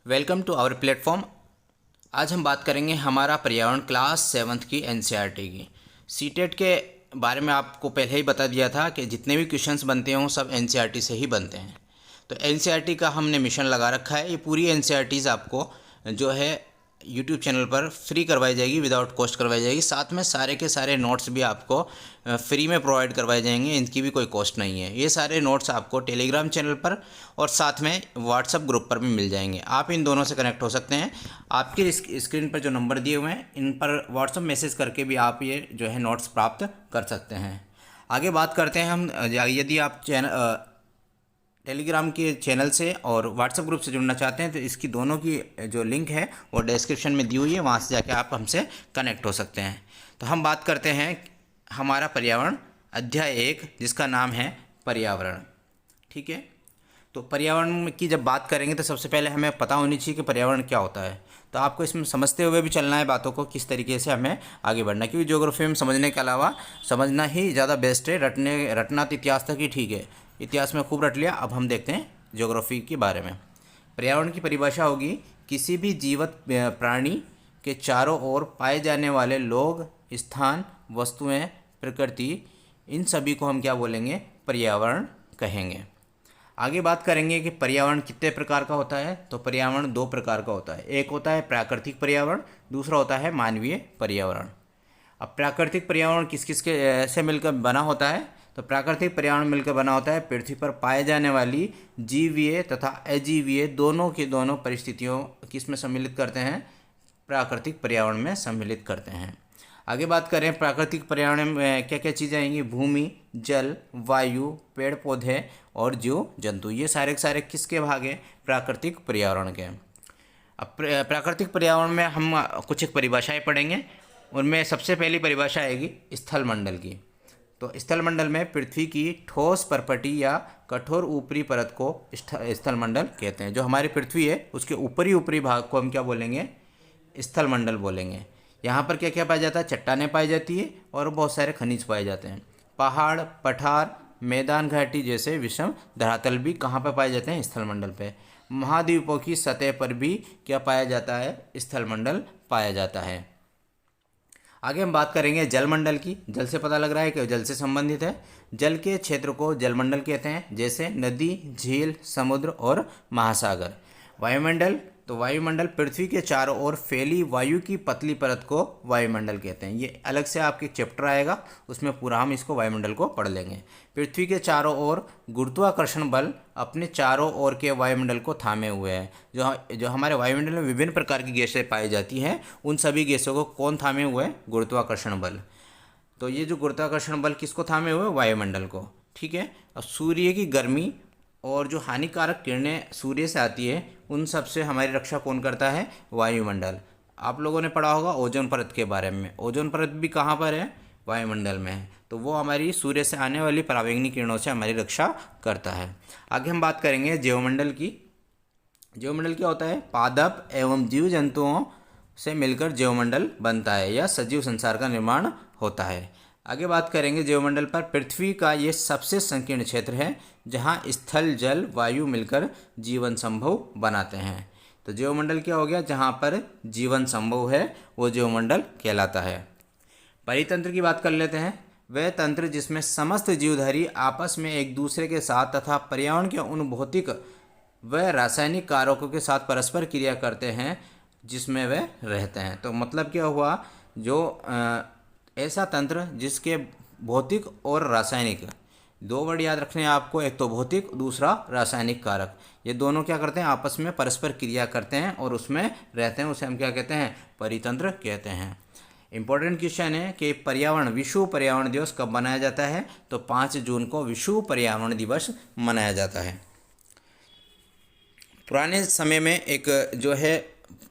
Welcome to our platform. आज हम बात करेंगे हमारा पर्यावरण क्लास 7th की एनसीईआरटी की। सीटेट के बारे में आपको पहले ही बता दिया था कि जितने भी क्वेश्चंस बनते हैं वो सब एनसीईआरटी से ही बनते हैं। तो एनसीईआरटी का हमने मिशन लगा रखा है। ये पूरी एनसीईआरटीज़ आपको जो है यूट्यूब चैनल पर फ्री करवाई जाएगी, विदाउट कॉस्ट करवाई जाएगी। साथ में सारे के सारे नोट्स भी आपको फ्री में प्रोवाइड करवाए जाएंगे, इनकी भी कोई कॉस्ट नहीं है। ये सारे नोट्स आपको टेलीग्राम चैनल पर और साथ में व्हाट्सएप ग्रुप पर भी मिल जाएंगे। आप इन दोनों से कनेक्ट हो सकते हैं। आपके स्क्रीन पर जो नंबर दिए हुए हैं इन पर व्हाट्सएप मैसेज करके भी आप ये जो है नोट्स प्राप्त कर सकते हैं। आगे बात करते हैं हम। यदि आप टेलीग्राम के चैनल से और व्हाट्सएप ग्रुप से जुड़ना चाहते हैं तो इसकी दोनों की जो लिंक है वो डिस्क्रिप्शन में दी हुई है, वहाँ से जाके आप हमसे कनेक्ट हो सकते हैं। तो हम बात करते हैं हमारा पर्यावरण अध्याय 1, जिसका नाम है पर्यावरण। ठीक है, तो पर्यावरण की जब बात करेंगे तो सबसे पहले हमें पता होनी चाहिए कि पर्यावरण क्या होता है। तो आपको इसमें समझते हुए भी चलना है बातों को, किस तरीके से हमें आगे बढ़ना है, क्योंकि ज्योग्राफी में समझने के अलावा समझना ही ज़्यादा बेस्ट है। रटना तो इतिहास तक ही ठीक है, इतिहास में खूब रट लिया। अब हम देखते हैं ज्योग्राफी के बारे में। पर्यावरण की परिभाषा होगी किसी भी जीवित प्राणी के चारों ओर पाए जाने वाले लोग, स्थान, वस्तुएं, प्रकृति, इन सभी को हम क्या बोलेंगे? पर्यावरण कहेंगे। आगे बात करेंगे कि पर्यावरण कितने प्रकार का होता है। तो पर्यावरण 2 प्रकार का होता है। एक होता है प्राकृतिक पर्यावरण, दूसरा होता है मानवीय पर्यावरण। अब प्राकृतिक पर्यावरण किस किस के से मिलकर बना होता है? तो प्राकृतिक पर्यावरण मिलकर बना होता है पृथ्वी पर पाए जाने वाली जीवीय तथा अजीवीय दोनों की दोनों परिस्थितियों किस में सम्मिलित करते हैं? प्राकृतिक पर्यावरण में सम्मिलित करते हैं। आगे बात करें प्राकृतिक पर्यावरण में क्या क्या चीज़ें आएंगी? भूमि, जल, वायु, पेड़ पौधे और जीव जंतु। ये सारे के सारे किसके भाग हैं? प्राकृतिक पर्यावरण के। अब प्राकृतिक पर्यावरण में हम कुछ एक परिभाषाएं पढ़ेंगे। उनमें सबसे पहली परिभाषा आएगी स्थल मंडल की। तो स्थल मंडल में पृथ्वी की ठोस परपटी या कठोर ऊपरी परत को स्थल मंडल कहते हैं। जो हमारी पृथ्वी है उसके ऊपरी भाग को हम क्या बोलेंगे? स्थल मंडल बोलेंगे। यहाँ पर क्या क्या पाया जाता है? चट्टानें पाई जाती है और बहुत सारे खनिज पाए जाते हैं। पहाड़, पठार, मैदान, घाटी जैसे विषम धरातल भी कहाँ पर पाए जाते हैं? स्थल मंडल पे। महाद्वीपों की सतह पर भी क्या पाया जाता है? स्थल मंडल पाया जाता है। आगे हम बात करेंगे जलमंडल की। जल से पता लग रहा है कि जल से संबंधित है। जल के क्षेत्र को जलमंडल कहते हैं, जैसे नदी, झील, समुद्र और महासागर। वायुमंडल, तो वायुमंडल पृथ्वी के चारों ओर फैली वायु की पतली परत को वायुमंडल कहते हैं। ये अलग से आपके चैप्टर आएगा, उसमें पूरा हम इसको वायुमंडल को पढ़ लेंगे। पृथ्वी के चारों ओर गुरुत्वाकर्षण बल अपने चारों ओर के वायुमंडल को थामे हुए है। जो हमारे वायुमंडल में विभिन्न प्रकार की गैसें पाई जाती हैं, उन सभी गैसों को कौन थामे हुए है? गुरुत्वाकर्षण बल। तो ये जो गुरुत्वाकर्षण बल किसको थामे हुए? वायुमंडल को। ठीक है। अब सूर्य की गर्मी और जो हानिकारक किरणें सूर्य से आती है, उन सब से हमारी रक्षा कौन करता है? वायुमंडल। आप लोगों ने पढ़ा होगा ओजोन परत के बारे में। ओजोन परत भी कहाँ पर है? वायुमंडल में है। तो वो हमारी सूर्य से आने वाली पराबैंगनी किरणों से हमारी रक्षा करता है। आगे हम बात करेंगे जैवमंडल की। जैवमंडल क्या होता है? पादप एवं जीव जंतुओं से मिलकर जैवमंडल बनता है या सजीव संसार का निर्माण होता है। आगे बात करेंगे जैवमंडल पर। पृथ्वी का ये सबसे संकीर्ण क्षेत्र है जहाँ स्थल, जल, वायु मिलकर जीवन संभव बनाते हैं। तो जैवमंडल क्या हो गया? जहाँ पर जीवन संभव है वो जैवमंडल कहलाता है। परितंत्र की बात कर लेते हैं। वह तंत्र जिसमें समस्त जीवधारी आपस में एक दूसरे के साथ तथा पर्यावरण के उन भौतिक व रासायनिक कारकों के साथ परस्पर क्रिया करते हैं जिसमें वे रहते हैं। तो मतलब क्या हुआ? जो ऐसा तंत्र जिसके भौतिक और रासायनिक, 2 वर्ड याद रखने हैं आपको, एक तो भौतिक, दूसरा रासायनिक कारक। ये दोनों क्या करते हैं? आपस में परस्पर क्रिया करते हैं और उसमें रहते हैं। उसे हम क्या कहते हैं? परितंत्र कहते हैं। इंपॉर्टेंट क्वेश्चन है कि विश्व पर्यावरण दिवस कब मनाया जाता है? तो 5 जून को विश्व पर्यावरण दिवस मनाया जाता है। पुराने समय में एक जो है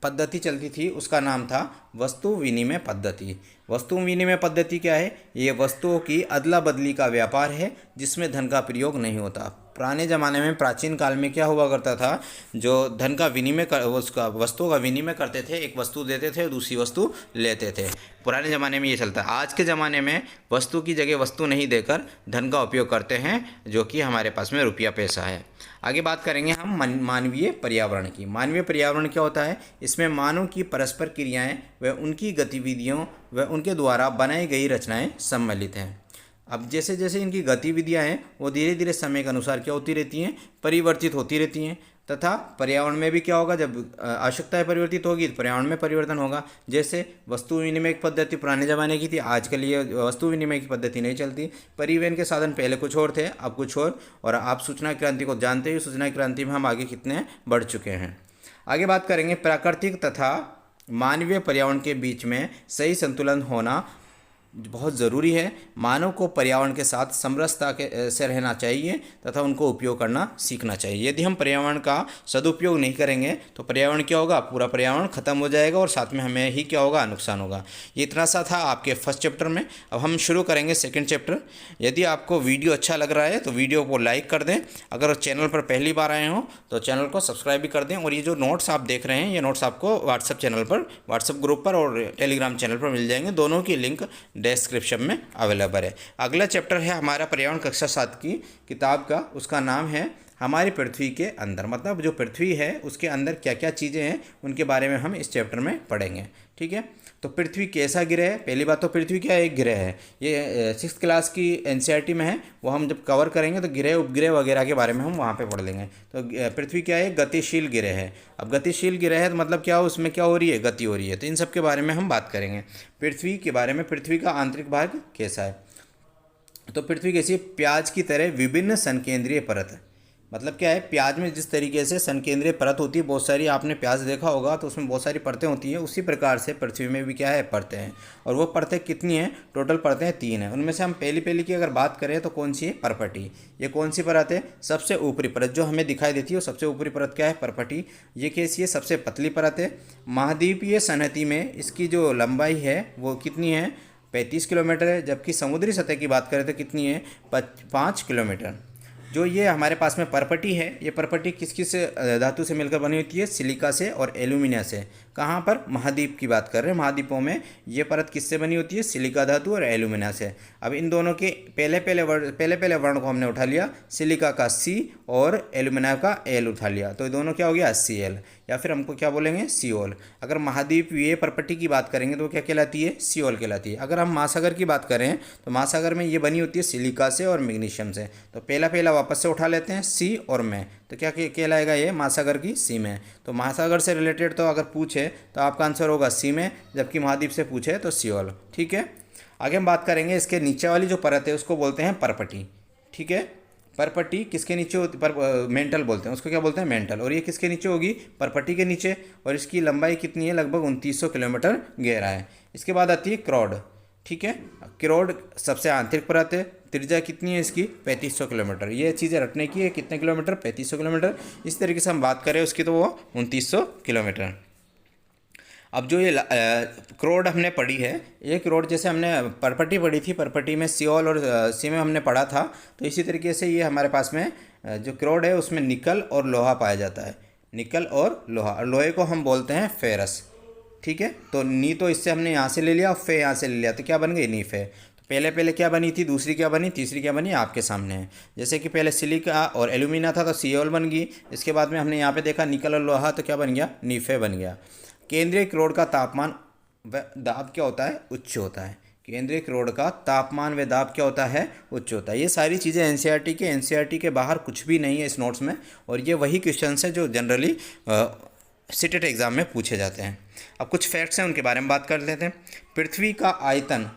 पद्धति चलती थी, उसका नाम था वस्तु विनिमय पद्धति। वस्तु विनिमय पद्धति क्या है? ये वस्तुओं की अदला बदली का व्यापार है जिसमें धन का प्रयोग नहीं होता। पुराने ज़माने में प्राचीन काल में क्या हुआ करता था, जो धन का विनिमय उसका वस्तुओं का विनिमय करते थे, एक वस्तु देते थे और दूसरी वस्तु लेते थे। पुराने ज़माने में ये चलता है। आज के ज़माने में वस्तु की जगह वस्तु नहीं देकर धन का उपयोग करते हैं, जो कि हमारे पास में रुपया पैसा है। आगे बात करेंगे हम मानवीय पर्यावरण की। मानवीय पर्यावरण क्या होता है? इसमें मानव की परस्पर क्रियाएं व उनकी गतिविधियों व उनके द्वारा बनाई गई रचनाएं सम्मिलित हैं। अब जैसे जैसे इनकी गतिविधियां हैं वो धीरे धीरे समय के अनुसार क्या होती रहती हैं, परिवर्तित होती रहती हैं। तथा पर्यावरण में भी क्या होगा, जब आवश्यकताएं परिवर्तित होगी तो पर्यावरण में परिवर्तन होगा। जैसे वस्तु विनिमय की पद्धति पुराने ज़माने की थी, आजकल ये वस्तु विनिमय की पद्धति नहीं चलती। परिवहन के साधन पहले कुछ और थे, अब कुछ और आप सूचना क्रांति को जानते ही, सूचना क्रांति में हम आगे कितने बढ़ चुके हैं। आगे बात करेंगे प्राकृतिक तथा मानवीय पर्यावरण के बीच में सही संतुलन होना बहुत ज़रूरी है। मानव को पर्यावरण के साथ समरसता से रहना चाहिए तथा उनको उपयोग करना सीखना चाहिए। यदि हम पर्यावरण का सदुपयोग नहीं करेंगे तो पर्यावरण क्या होगा, पूरा पर्यावरण खत्म हो जाएगा और साथ में हमें ही क्या होगा, नुकसान होगा। ये इतना सा था आपके फर्स्ट चैप्टर में। अब हम शुरू करेंगे सेकेंड चैप्टर। यदि आपको वीडियो अच्छा लग रहा है तो वीडियो को लाइक कर दें। अगर चैनल पर पहली बार आए हों तो चैनल को सब्सक्राइब भी कर दें। और ये जो नोट्स आप देख रहे हैं, ये नोट्स आपको व्हाट्सएप चैनल पर, व्हाट्सएप ग्रुप पर और टेलीग्राम चैनल पर मिल जाएंगे। दोनों की लिंक डिस्क्रिप्शन में अवेलेबल है। अगला चैप्टर है हमारा पर्यावरण कक्षा 7 की किताब का, उसका नाम है हमारी पृथ्वी के अंदर। मतलब जो पृथ्वी है उसके अंदर क्या क्या चीज़ें हैं उनके बारे में हम इस चैप्टर में पढ़ेंगे। ठीक है, तो पृथ्वी कैसा ग्रह है? पहली बात तो पृथ्वी क्या एक ग्रह है, ये 6th क्लास की एनसीईआरटी में है। वो हम जब कवर करेंगे तो ग्रह उपग्रह वगैरह के बारे में हम वहाँ पे पढ़ लेंगे। तो पृथ्वी क्या है? गतिशील ग्रह है। अब गतिशील ग्रह है तो मतलब क्या हो, उसमें क्या हो रही है, गति हो रही है। तो इन सब के बारे में हम बात करेंगे। पृथ्वी के बारे में, पृथ्वी का आंतरिक भाग कैसा है? तो पृथ्वी कैसी है? प्याज की तरह विभिन्न संकेंद्रीय परत है। मतलब क्या है, प्याज में जिस तरीके से संकेंद्रीय परत होती है, बहुत सारी, आपने प्याज देखा होगा तो उसमें बहुत सारी परतें होती हैं, उसी प्रकार से पृथ्वी में भी क्या है, परतें हैं। और वो परतें कितनी हैं? टोटल परतें 3 हैं। उनमें से हम पहली की अगर बात करें तो कौन सी है? परपटी। ये कौन सी परत है? सबसे ऊपरी परत जो हमें दिखाई देती है, वो सबसे ऊपरी परत क्या है? परपटी। ये कैसी है? सबसे पतली परत है। महाद्वीपीय सनहती में इसकी जो लंबाई है वो कितनी है? 35 किलोमीटर है। जबकि समुद्री सतह की बात करें तो कितनी है? 5 किलोमीटर। जो ये हमारे पास में परपटी है, ये परपटी किस किस धातु से मिलकर बनी होती है? सिलिका से और एल्यूमिनिया से। कहाँ पर? महाद्वीप की बात कर रहे हैं। महाद्वीपों में ये परत किससे बनी होती है? सिलिका धातु और एल्यूमिनिया से। अब इन दोनों के पहले वर्ण को हमने उठा लिया, सिलिका का C और एल्यूमिनिया का L उठा लिया, तो ये दोनों क्या हो गया? Cl, या फिर हमको क्या बोलेंगे? सियोल। अगर महाद्वीपीय परपटी की बात करेंगे तो क्या कहलाती है? सियोल कहलाती है। अगर हम महासागर की बात करें तो महासागर में ये बनी होती है सिलिका से और मैग्नीशियम से। तो पहला वापस से उठा लेते हैं, C और में, तो क्या कहलाएगा? ये महासागर की C में। तो महासागर से रिलेटेड तो अगर पूछे तो आपका आंसर होगा C में, जबकि महाद्वीप से पूछे तो सियोल। ठीक है, आगे हम बात करेंगे इसके नीचे वाली जो परत है उसको बोलते हैं परपटी। ठीक है, परपटी किसके नीचे होती? मेंटल बोलते हैं उसको, क्या बोलते हैं? मेंटल। और ये किसके नीचे होगी? परपटी के नीचे। और इसकी लंबाई कितनी है? लगभग 2900 किलोमीटर गहरा है। इसके बाद आती है क्रोड। ठीक है, क्रोड सबसे आंतरिक परत है। त्रिज्या कितनी है इसकी? 3500 किलोमीटर। ये चीज़ें रटने की है, कितने किलोमीटर? 3500 किलोमीटर। इस तरीके से हम बात करें उसकी तो वो 2900 किलोमीटर। अब जो ये क्रोड हमने पढ़ी है, ये क्रोड जैसे हमने परपटी पढ़ी थी, परपटी में सियोल और सी में हमने पढ़ा था, तो इसी तरीके से ये हमारे पास में जो क्रोड है उसमें निकल और लोहा पाया जाता है। निकल और लोहा, और लोहे को हम बोलते हैं फेरस। ठीक है, तो नी तो इससे हमने यहाँ से ले लिया और फे यहाँ से ले लिया, तो क्या बन गई? नी फे। तो पहले क्या बनी थी, दूसरी क्या बनी, तीसरी क्या बनी, आपके सामने है। जैसे कि पहले सिलिका और एल्यूमिनिया था तो सियोल बन गई। इसके बाद में हमने यहाँ पे देखा निकल और लोहा, तो क्या बन गया? नीफे बन गया। केंद्रीय क्रोड का तापमान व दाब क्या होता है? उच्च होता है। केंद्रीय क्रोड का तापमान व दाब क्या होता है? उच्च होता है। ये सारी चीज़ें एनसीईआरटी के बाहर कुछ भी नहीं है इस नोट्स में, और ये वही क्वेश्चन है जो जनरली सीटेट एग्ज़ाम में पूछे जाते हैं। अब कुछ फैक्ट्स हैं, उनके बारे में बात कर लेते हैं। पृथ्वी का आयतन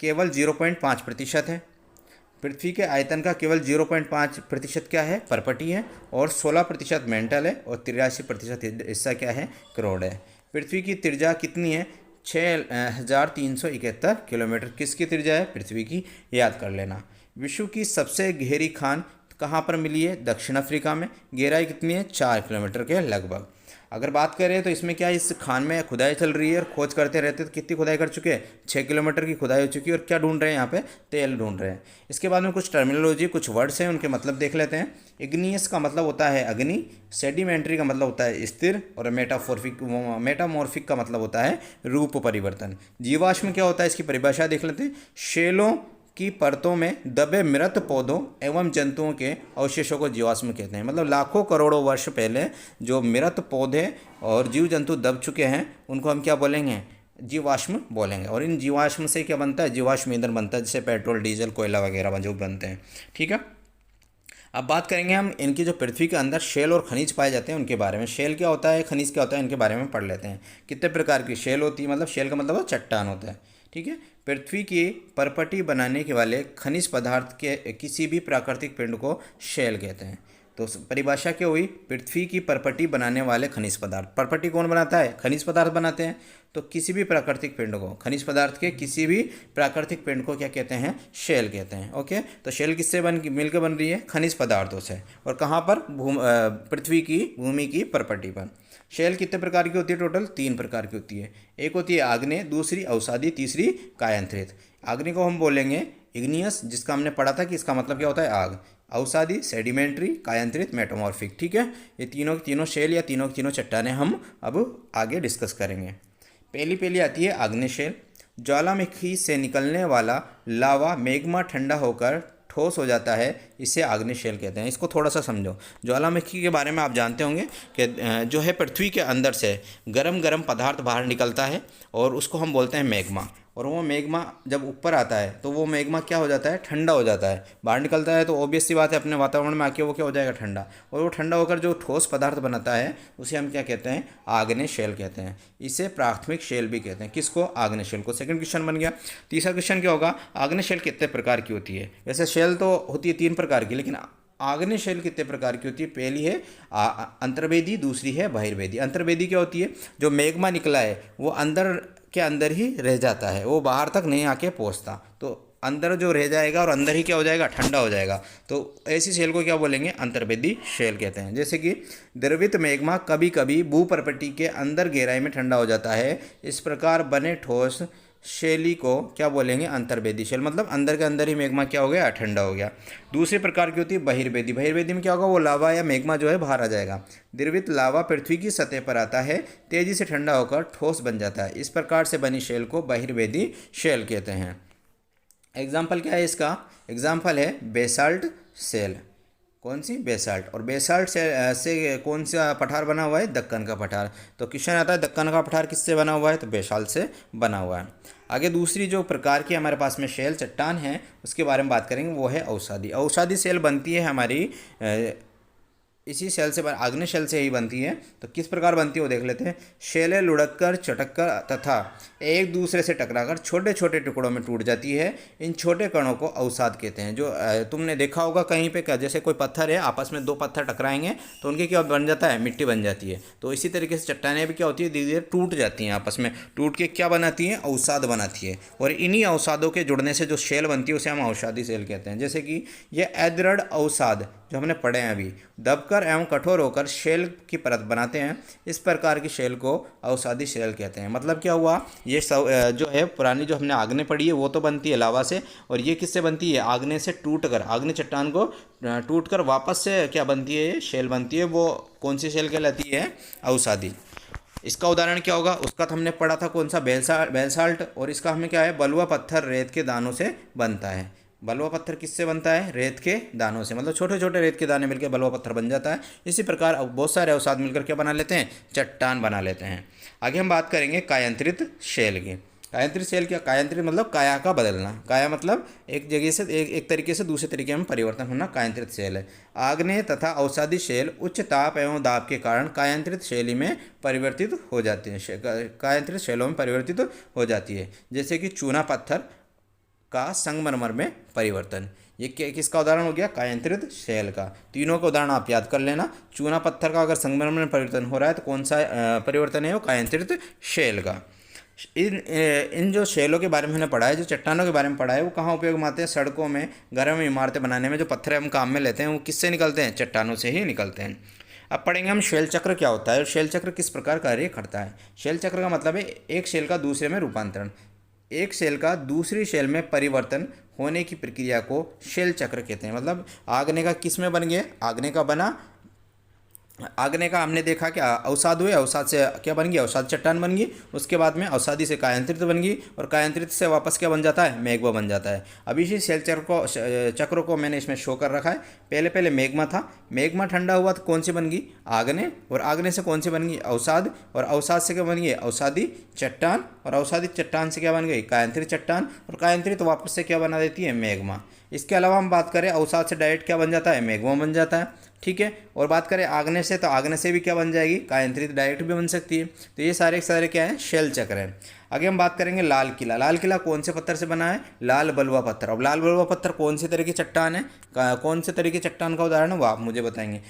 केवल 0.5% है। पृथ्वी के आयतन का केवल 0.5% क्या है? परपटी है। और 16% मेंटल है। और 83% हिस्सा क्या है? क्रोड है। पृथ्वी की त्रिज्या कितनी है? 6371 किलोमीटर। किसकी त्रिज्या है? पृथ्वी की, याद कर लेना। विश्व की सबसे गहरी खान कहाँ पर मिली है? दक्षिण अफ्रीका में। गहराई कितनी है? 4 किलोमीटर के लगभग। अगर बात करें तो इसमें क्या है, इस खान में खुदाई चल रही है और खोज करते रहते, तो कितनी खुदाई कर चुके हैं, 6 किलोमीटर की खुदाई हो चुकी है। और क्या ढूंढ रहे हैं यहाँ पे, तेल ढूंढ रहे हैं। इसके बाद में कुछ टर्मिनोलॉजी, कुछ वर्ड्स हैं, उनके मतलब देख लेते हैं। इग्नियस का मतलब होता है अग्नि, सेडिमेंट्री का मतलब होता है स्थिर, और मेटामॉर्फिक का मतलब होता है रूप परिवर्तन। जीवाश्म क्या होता है, इसकी परिभाषा देख लेते हैं। शेलों की परतों में दबे मृत पौधों एवं जंतुओं के अवशेषों को जीवाश्म कहते हैं। मतलब लाखों करोड़ों वर्ष पहले जो मृत पौधे और जीव जंतु दब चुके हैं, उनको हम क्या बोलेंगे, जीवाश्म बोलेंगे। और इन जीवाश्म से क्या बनता है, जीवाश्म ईंधन बनता है, जैसे पेट्रोल, डीजल, कोयला वगैरह जो बनते हैं। ठीक है, अब बात करेंगे हम इनकी जो पृथ्वी के अंदर शेल और खनिज पाए जाते हैं उनके बारे में। शेल क्या होता है, खनिज क्या होता है, इनके बारे में पढ़ लेते हैं। कितने प्रकार की शेल होती है, मतलब शेल का मतलब चट्टान होता है। ठीक है, पृथ्वी की परपटी बनाने के वाले खनिज पदार्थ के किसी भी प्राकृतिक पिंड को शेल कहते हैं। तो परिभाषा क्या हुई, पृथ्वी की परपटी बनाने वाले खनिज पदार्थ। परपटी कौन बनाता है, खनिज पदार्थ बनाते हैं। तो किसी भी प्राकृतिक पिंड को, खनिज पदार्थ के किसी भी प्राकृतिक पिंड को क्या कहते हैं, शेल कहते हैं। ओके, तो शेल किससे मिलकर बन रही है, खनिज पदार्थों से। और कहाँ पर, पृथ्वी की भूमि की परपटी पर। शेल कितने प्रकार की होती है, टोटल 3 प्रकार की होती है। एक होती है आग्नेय, दूसरी अवसादी, तीसरी कायांतरित। आग्नेय को हम बोलेंगे इग्नियस, जिसका हमने पढ़ा था कि इसका मतलब क्या होता है, आग। अवसादी सेडिमेंट्री, कायांतरित मेटामॉर्फिक। ठीक है, ये तीनों शेल या तीनों चट्टानें हम अब आगे डिस्कस करेंगे। पहली आती है आग्नेय शेल। ज्वालामुखी से निकलने वाला लावा मैग्मा ठंडा होकर ठोस हो जाता है, इसे आग्नेय शेल कहते हैं। इसको थोड़ा सा समझो। ज्वालामुखी के बारे में आप जानते होंगे कि जो है पृथ्वी के अंदर से गरम गरम पदार्थ बाहर निकलता है और उसको हम बोलते हैं मैग्मा। और वो मैग्मा जब ऊपर आता है तो वो मैग्मा क्या हो जाता है, ठंडा हो जाता है। बाहर निकलता है तो ऑब्वियस सी बात है, अपने वातावरण में आके वो क्या हो जाएगा, ठंडा। और वो ठंडा होकर जो ठोस पदार्थ बनाता है उसे हम क्या कहते हैं, आग्नेय शेल कहते हैं। इसे प्राथमिक शेल भी कहते हैं। किसको, आग्नेय शेल को। सेकंड क्वेश्चन बन गया। तीसरा क्वेश्चन क्या होगा, आग्नेय शेल कितने प्रकार की होती है। वैसे शेल तो होती है 3 प्रकार की, लेकिन आग्नेय शेल कितने प्रकार की होती है। पहली है अंतर्वेदी, दूसरी है बहिर्वेदी। अंतर्वेदी क्या होती है, जो मैग्मा निकला है वो अंदर के अंदर ही रह जाता है, वो बाहर तक नहीं आके पहुंचता। तो अंदर जो रह जाएगा और अंदर ही क्या हो जाएगा, ठंडा हो जाएगा। तो ऐसी शेल को क्या बोलेंगे, अंतर्वेदी शेल कहते हैं। जैसे कि द्रवित मैग्मा कभी कभी भूपर्पटी के अंदर गहराई में ठंडा हो जाता है। इस प्रकार बने ठोस शैली को क्या बोलेंगे, अंतर्वेदी शेल। मतलब अंदर के अंदर ही मैग्मा क्या हो गया, ठंडा हो गया। दूसरी प्रकार की होती है बहिर्वेदी। बहिर्वेदी में क्या होगा, वो लावा या मैग्मा जो है बाहर आ जाएगा। द्रवित लावा पृथ्वी की सतह पर आता है, तेजी से ठंडा होकर ठोस बन जाता है। इस प्रकार से बनी शेल को बहिर्वेदी शेल कहते हैं। एग्जाम्पल क्या है इसका, एग्जाम्पल है बेसाल्ट शेल। कौन सी, बेसाल्ट। और बेसाल्ट से कौन सा पठार बना हुआ है, दक्कन का पठार। तो क्वेश्चन आता है दक्कन का पठार किससे बना हुआ है, तो बेसाल्ट से बना हुआ है। आगे दूसरी जो प्रकार की हमारे पास में शेल चट्टान है उसके बारे में बात करेंगे, वो है अवसादी। अवसादी शेल बनती है हमारी इसी शेल से, आग्नेय शेल से ही बनती है। तो किस प्रकार बनती है वो देख लेते हैं। शेलें लुढ़ककर, चटककर तथा एक दूसरे से टकराकर छोटे छोटे टुकड़ों में टूट जाती है। इन छोटे कणों को अवसाद कहते हैं। जो तुमने देखा होगा कहीं पे, जैसे कोई पत्थर है, आपस में 2 पत्थर टकराएंगे तो उनके क्या बन जाता है, मिट्टी बन जाती है। तो इसी तरीके से चट्टानें भी क्या होती है, धीरे धीरे टूट जाती हैं, आपस में टूट के क्या बनाती हैं, अवसाद बनाती है। और इन्हीं अवसादों के जुड़ने से जो शेल बनती है उसे हम अवसादी शेल कहते हैं। जैसे कि ये अदृढ़ अवसाद जो हमने पढ़े हैं अभी, दबकर एवं कठोर होकर शेल की परत बनाते हैं। इस प्रकार की शेल को अवसादी शेल कहते हैं। मतलब क्या हुआ, ये जो है पुरानी जो हमने आग्नेय पढ़ी है वो तो बनती है लावा से, और ये किससे बनती है, आग्नेय से टूटकर, आग्नेय चट्टान को टूटकर वापस से क्या बनती है, ये शेल बनती है। वो कौन सी शेल कहलाती है, अवसादी। इसका उदाहरण क्या होगा, उसका तो हमने पढ़ा था कौन सा, बेसाल्ट। और इसका हमें क्या है, बलुआ पत्थर रेत के दानों से बनता है। बलुआ पत्थर किससे बनता है, रेत के दानों से। मतलब छोटे छोटे रेत के दाने मिलकर बलुआ पत्थर बन जाता है। इसी प्रकार अब बहुत सारे अवसाद मिलकर क्या बना लेते हैं, चट्टान बना लेते हैं। आगे हम बात करेंगे कायांतरित शेल की। कायांतरित शेल क्या, कायांतरित मतलब काया का बदलना। काया मतलब एक जगह से एक तरीके से दूसरे तरीके में परिवर्तन होना, कायांतरित शेल है। आग्नेय तथा अवसादी शेल उच्च ताप एवं दाब के कारण कायांतरित शैली में परिवर्तित हो जाती है, कायांतरित शैलों में परिवर्तित हो जाती है। जैसे कि चूना पत्थर का संगमरमर में परिवर्तन। ये किसका उदाहरण हो गया, कायांतरित शेल का। तीनों का उदाहरण आप याद कर लेना। चूना पत्थर का अगर संगमरमर में परिवर्तन हो रहा है तो कौन सा परिवर्तन है, वो कायांतरित शेल का। इन जो शेलों के बारे में हमने पढ़ा है, जो चट्टानों के बारे में पढ़ा है, वो कहाँ उपयोग में आते हैं, सड़कों में, घरों में, इमारतें बनाने में जो पत्थर हम काम में लेते हैं वो किससे निकलते हैं, चट्टानों से ही निकलते हैं। अब पढ़ेंगे हम शेल चक्र क्या होता है और शेल चक्र किस प्रकार कार्य करता है। शेल चक्र का मतलब है एक शेल का दूसरे में रूपांतरण, एक शेल का दूसरी शेल में परिवर्तन होने की प्रक्रिया को शेल चक्र कहते हैं। मतलब आग्नेय का किस में बन गया, आग्नेय का बना, आग्नेय का हमने देखा कि अवसाद हुए, अवसाद से क्या बन गई, अवसाद चट्टान बन गई, उसके बाद में अवसादी से कायांतरित बन गई और कायांतरित से वापस क्या बन जाता है, मेघमा बन जाता है। अब इसी शेल चक्र को मैंने इसमें शो कर रखा है। पहले पहले मेघमा था, मेघमा ठंडा हुआ तो कौन सी बन गई, आग्नेय, और आग्नेय से कौन सी बन गई, अवसाद, और अवसाद से क्या बन गई, अवसादी चट्टान, और अवसादी चट्टान से क्या बन गई, कायांतरित चट्टान, और कायांतरित वापस से क्या बना देती है, मेघमा। इसके अलावा हम बात करें अवसाद से डायरेक्ट क्या बन जाता है, मेघमा बन जाता है। ठीक है, और बात करें आग्नेय से, तो आग्नेय से भी क्या बन जाएगी, कायांतरित डायरेक्ट भी बन सकती है। तो ये सारे के सारे क्या है, शेल चक्र है। आगे हम बात करेंगे लाल किला। लाल किला कौन से पत्थर से बना है, लाल बलुआ पत्थर। अब लाल बलुआ पत्थर कौन से तरह की चट्टान है, कौन से तरह की चट्टान का उदाहरण है, वो आप मुझे बताएंगे।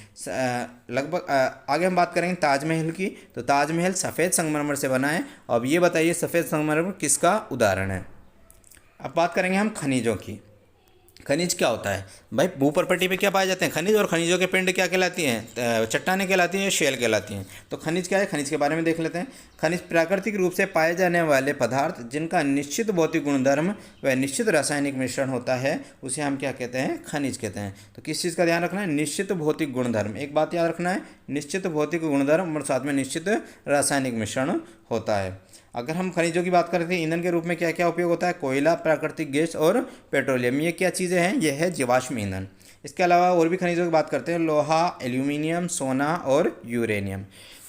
लगभग आगे हम बात करेंगे ताजमहल की। तो ताजमहल सफ़ेद संगमरमर से बना है। अब ये बताइए सफ़ेद संगमरमर किसका उदाहरण है। अब बात करेंगे हम खनिजों की। खनिज क्या होता है भाई, भूपर्पटी पे क्या पाए जाते हैं, खनिज, और खनिजों के पिंड क्या कहलाती हैं, चट्टानें कहलाती हैं या शेल कहलाती हैं। तो खनिज क्या है, खनिज के बारे में देख लेते हैं। खनिज प्राकृतिक रूप से पाए जाने वाले पदार्थ जिनका निश्चित भौतिक गुणधर्म व निश्चित रासायनिक मिश्रण होता है, उसे हम क्या कहते हैं, खनिज कहते हैं। तो किस चीज़ का ध्यान रखना है, निश्चित भौतिक गुणधर्म। एक बात याद रखना है, निश्चित भौतिक गुणधर्म और साथ में निश्चित रासायनिक मिश्रण होता है। अगर हम खनिजों की बात करते हैं, ईंधन के रूप में क्या क्या उपयोग होता है, कोयला, प्राकृतिक गैस और पेट्रोलियम। ये क्या चीज़ें हैं, यह है जीवाश्म ईंधन। इसके अलावा और भी खनिजों की बात करते हैं, लोहा, एल्यूमिनियम, सोना और यूरेनियम।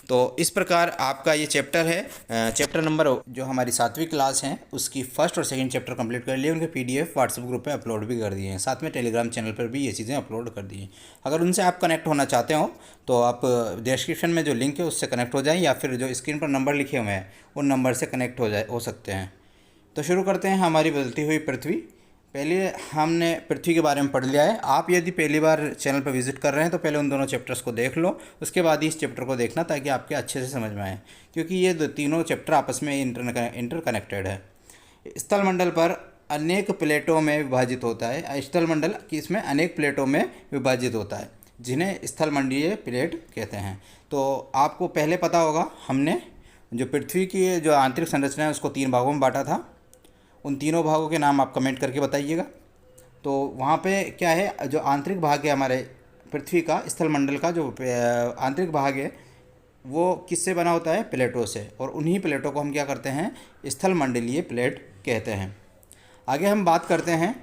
तो इस प्रकार आपका ये चैप्टर है, चैप्टर नंबर जो हमारी 7वीं क्लास है उसकी फर्स्ट और सेकंड चैप्टर कंप्लीट कर लिए। उनके PDF व्हाट्सएप ग्रुप पे अपलोड भी कर दिए हैं, साथ में टेलीग्राम चैनल पर भी ये चीज़ें अपलोड कर दी हैं। अगर उनसे आप कनेक्ट होना चाहते हो तो आप डिस्क्रिप्शन में जो लिंक है उससे कनेक्ट हो जाएं, या फिर जो स्क्रीन पर नंबर लिखे हुए हैं उन नंबर से कनेक्ट हो सकते हैं। तो शुरू करते हैं हमारी बदलती हुई पृथ्वी। पहले हमने पृथ्वी के बारे में पढ़ लिया है। आप यदि पहली बार चैनल पर विजिट कर रहे हैं तो पहले उन दोनों चैप्टर्स को देख लो, उसके बाद ही इस चैप्टर को देखना ताकि आपके अच्छे से समझ में आए, क्योंकि ये तीनों चैप्टर आपस में इंटरकनेक्टेड है। स्थलमंडल पर अनेक प्लेटों में विभाजित होता है। स्थलमंडल इसमें अनेक प्लेटों में विभाजित होता है, जिन्हें स्थलमंडलीय प्लेट कहते हैं। तो आपको पहले पता होगा, हमने जो पृथ्वी की जो आंतरिक संरचना है उसको 3 भागों में बांटा था। उन तीनों भागों के नाम आप कमेंट करके बताइएगा। तो वहाँ पे क्या है, जो आंतरिक भाग है हमारे पृथ्वी का, स्थलमंडल का जो आंतरिक भाग है वो किससे बना होता है, प्लेटों से, और उन्हीं प्लेटों को हम क्या करते हैं, स्थलमंडलीय प्लेट कहते हैं। आगे हम बात करते हैं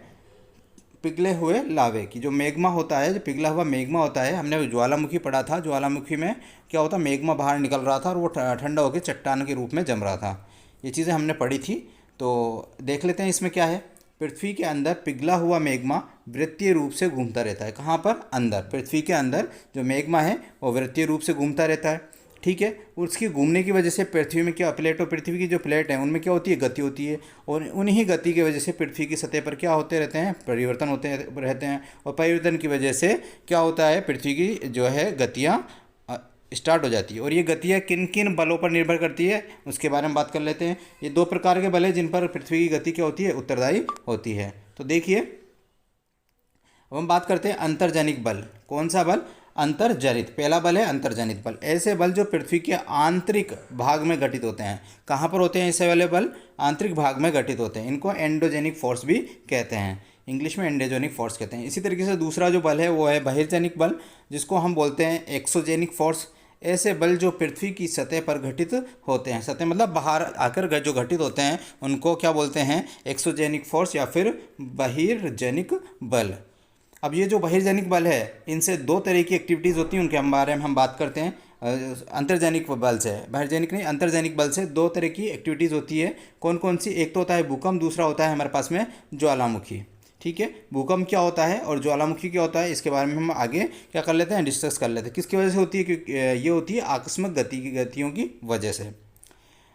पिघले हुए लावे की। जो मेग्मा होता है, जो पिघला हुआ मेग्मा होता है, हमने ज्वालामुखी पढ़ा था। ज्वालामुखी में क्या होता, मेग्मा बाहर निकल रहा था और वो ठंडा होकर चट्टान के रूप में जम रहा था। ये चीज़ें हमने पढ़ी थी। तो देख लेते हैं इसमें क्या है। पृथ्वी के अंदर पिघला हुआ मेग्मा वृत्तीय रूप से घूमता रहता है। कहाँ पर, अंदर, पृथ्वी के अंदर जो मेग्मा है वो वृत्तीय रूप से घूमता रहता है। ठीक है, उसकी घूमने की वजह से पृथ्वी में क्या, पृथ्वी की जो प्लेट है उनमें क्या होती है, गति होती है, और उन्हीं गति की वजह से पृथ्वी की सतह पर क्या होते रहते हैं, परिवर्तन होते रहते हैं, और परिवर्तन की वजह से क्या होता है, पृथ्वी की जो है गतियाँ स्टार्ट हो जाती है। और ये गतियाँ किन किन बलों पर निर्भर करती है उसके बारे में बात कर लेते हैं। ये 2 प्रकार के बल हैं जिन पर पृथ्वी की गति क्या होती है, उत्तरदायी होती है। तो देखिए, अब हम बात करते हैं अंतर्जनिक बल। कौन सा बल, अंतर्जनित। पहला बल है अंतर्जनित बल। ऐसे बल जो पृथ्वी के आंतरिक भाग में घटित होते हैं। कहाँ पर होते हैं ऐसे वाले बल, आंतरिक भाग में घटित होते हैं। इनको एंडोजेनिक फोर्स भी कहते हैं, इंग्लिश में एंडोजेनिक फोर्स कहते हैं। इसी तरीके से दूसरा जो बल है वो है बहिर्जनिक बल, जिसको हम बोलते हैं एक्सोजेनिक फोर्स। ऐसे बल जो पृथ्वी की सतह पर घटित होते हैं, सतह मतलब बाहर आकर जो घटित होते हैं उनको क्या बोलते हैं, एक्सोजेनिक फोर्स या फिर बहिर्जनिक बल। अब ये जो बहिर्जनिक बल है, इनसे 2 तरह की एक्टिविटीज़ होती हैं, उनके बारे में हम बात करते हैं। अंतर्जनिक बल से, बहिर्जनिक नहीं, अंतर्जनिक बल से 2 तरह की एक्टिविटीज़ होती है। कौन कौन सी, एक तो होता है भूकंप, दूसरा होता है हमारे पास में ज्वालामुखी। ठीक है, भूकंप क्या होता है और ज्वालामुखी क्या होता है, इसके बारे में हम आगे क्या कर लेते हैं, डिस्कस कर लेते हैं। किसकी वजह से होती है, क्योंकि ये होती है आकस्मिक गतियों की वजह से।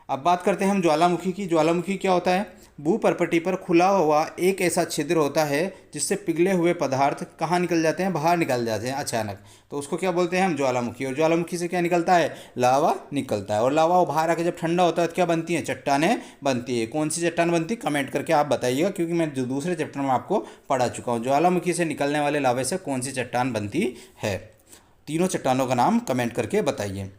अब बात करते हैं हम ज्वालामुखी की। ज्वालामुखी क्या होता है, भूपर्पटी पर खुला हुआ एक ऐसा छिद्र होता है जिससे पिघले हुए पदार्थ कहाँ निकल जाते हैं, बाहर निकल जाते हैं अचानक। तो उसको क्या बोलते हैं हम, ज्वालामुखी। और ज्वालामुखी से क्या निकलता है, लावा निकलता है। और लावा वो बाहर आकर जब ठंडा होता है तो क्या बनती है, चट्टानें बनती है। कौन सी चट्टान बनती है, कमेंट करके आप बताइएगा, क्योंकि मैं जो दूसरे चैप्टर में आपको पढ़ा चुका हूँ, ज्वालामुखी से निकलने वाले लावे से कौन सी चट्टान बनती है। तीनों चट्टानों का नाम कमेंट करके बताइए।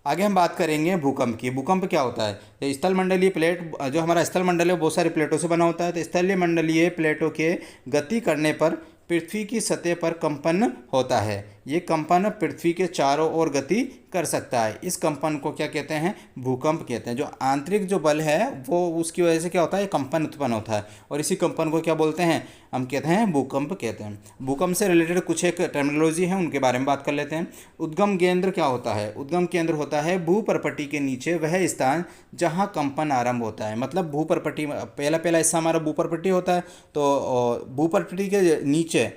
आगे हम बात करेंगे भूकंप की। भूकंप क्या होता है? ये स्थल मंडलीय प्लेट, जो हमारा स्थल मंडल है वो बहुत सारी प्लेटों से बना होता है। तो स्थलीय मंडलीय प्लेटों के गति करने पर पृथ्वी की सतह पर कंपन होता है। ये कंपन पृथ्वी के चारों ओर गति कर सकता है। इस कंपन को क्या कहते हैं? भूकंप कहते हैं। जो आंतरिक जो बल है वो उसकी वजह से क्या होता है? कंपन उत्पन्न होता है और इसी कंपन को क्या बोलते हैं? हम कहते हैं भूकंप कहते हैं। भूकंप से रिलेटेड कुछ एक टर्मिनोलॉजी है, उनके बारे में बात कर लेते हैं। उद्गम केंद्र क्या होता है? उद्गम केंद्र होता है भूपर्पटी के नीचे वह स्थान जहाँ कंपन आरंभ होता है। मतलब भूपर्पटी, पहला हिस्सा हमारा भूपर्पटी होता है, तो भूपर्पटी के नीचे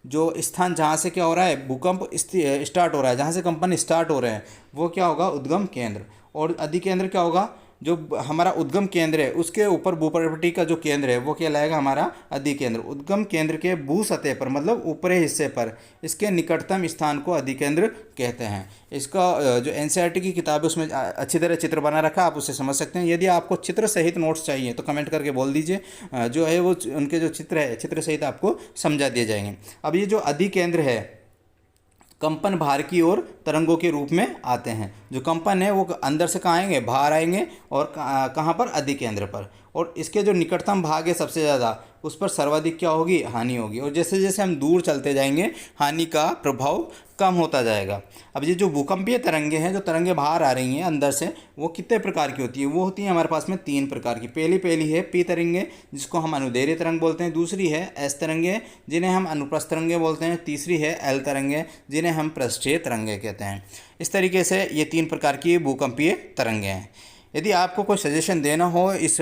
जो स्थान जहाँ से क्या हो रहा है? भूकंप स्टार्ट हो रहा है, जहाँ से कंपन स्टार्ट हो रहे हैं, वो क्या होगा? उद्गम केंद्र। और अधिकेंद्र क्या होगा? जो हमारा उद्गम केंद्र है उसके ऊपर भूपर्पटी का जो केंद्र है वो क्या लाएगा? हमारा अधिकेंद्र। उद्गम केंद्र के भू सतह पर, मतलब ऊपरी हिस्से पर, इसके निकटतम स्थान को अधिकेंद्र कहते हैं। इसका जो एनसीईआरटी की किताब है उसमें अच्छी तरह चित्र बना रखा है, आप उसे समझ सकते हैं। यदि आपको चित्र सहित नोट्स चाहिए तो कमेंट करके बोल दीजिए, जो है वो उनके जो चित्र है चित्र सहित आपको समझा दिए जाएंगे। अब ये जो अधिकेंद्र है, कंपन बाहर की ओर तरंगों के रूप में आते हैं। जो कंपन है वो अंदर से कहाँ आएंगे? बाहर आएंगे। और कहाँ पर? अधिकेंद्र पर। और इसके जो निकटतम भाग है सबसे ज़्यादा, उस पर सर्वाधिक क्या होगी? हानि होगी। और जैसे जैसे हम दूर चलते जाएंगे हानि का प्रभाव कम होता जाएगा। अब ये जो भूकंपीय तरंगे हैं, जो तरंगे बाहर आ रही हैं अंदर से, वो कितने प्रकार की होती है? वो होती हैं हमारे पास में 3 प्रकार की। पहली है पी तरंगे, जिसको हम अनुदैर्ध्य तरंग बोलते हैं। दूसरी है एस तरंगे, जिन्हें हम अनुप्रस्थ तरंगे बोलते हैं। तीसरी है एल तरंगे, जिन्हें हम पृष्ठीय तरंगे कहते हैं। इस तरीके से ये 3 प्रकार की भूकंपीय तरंगे हैं। यदि आपको कोई सजेशन देना हो इस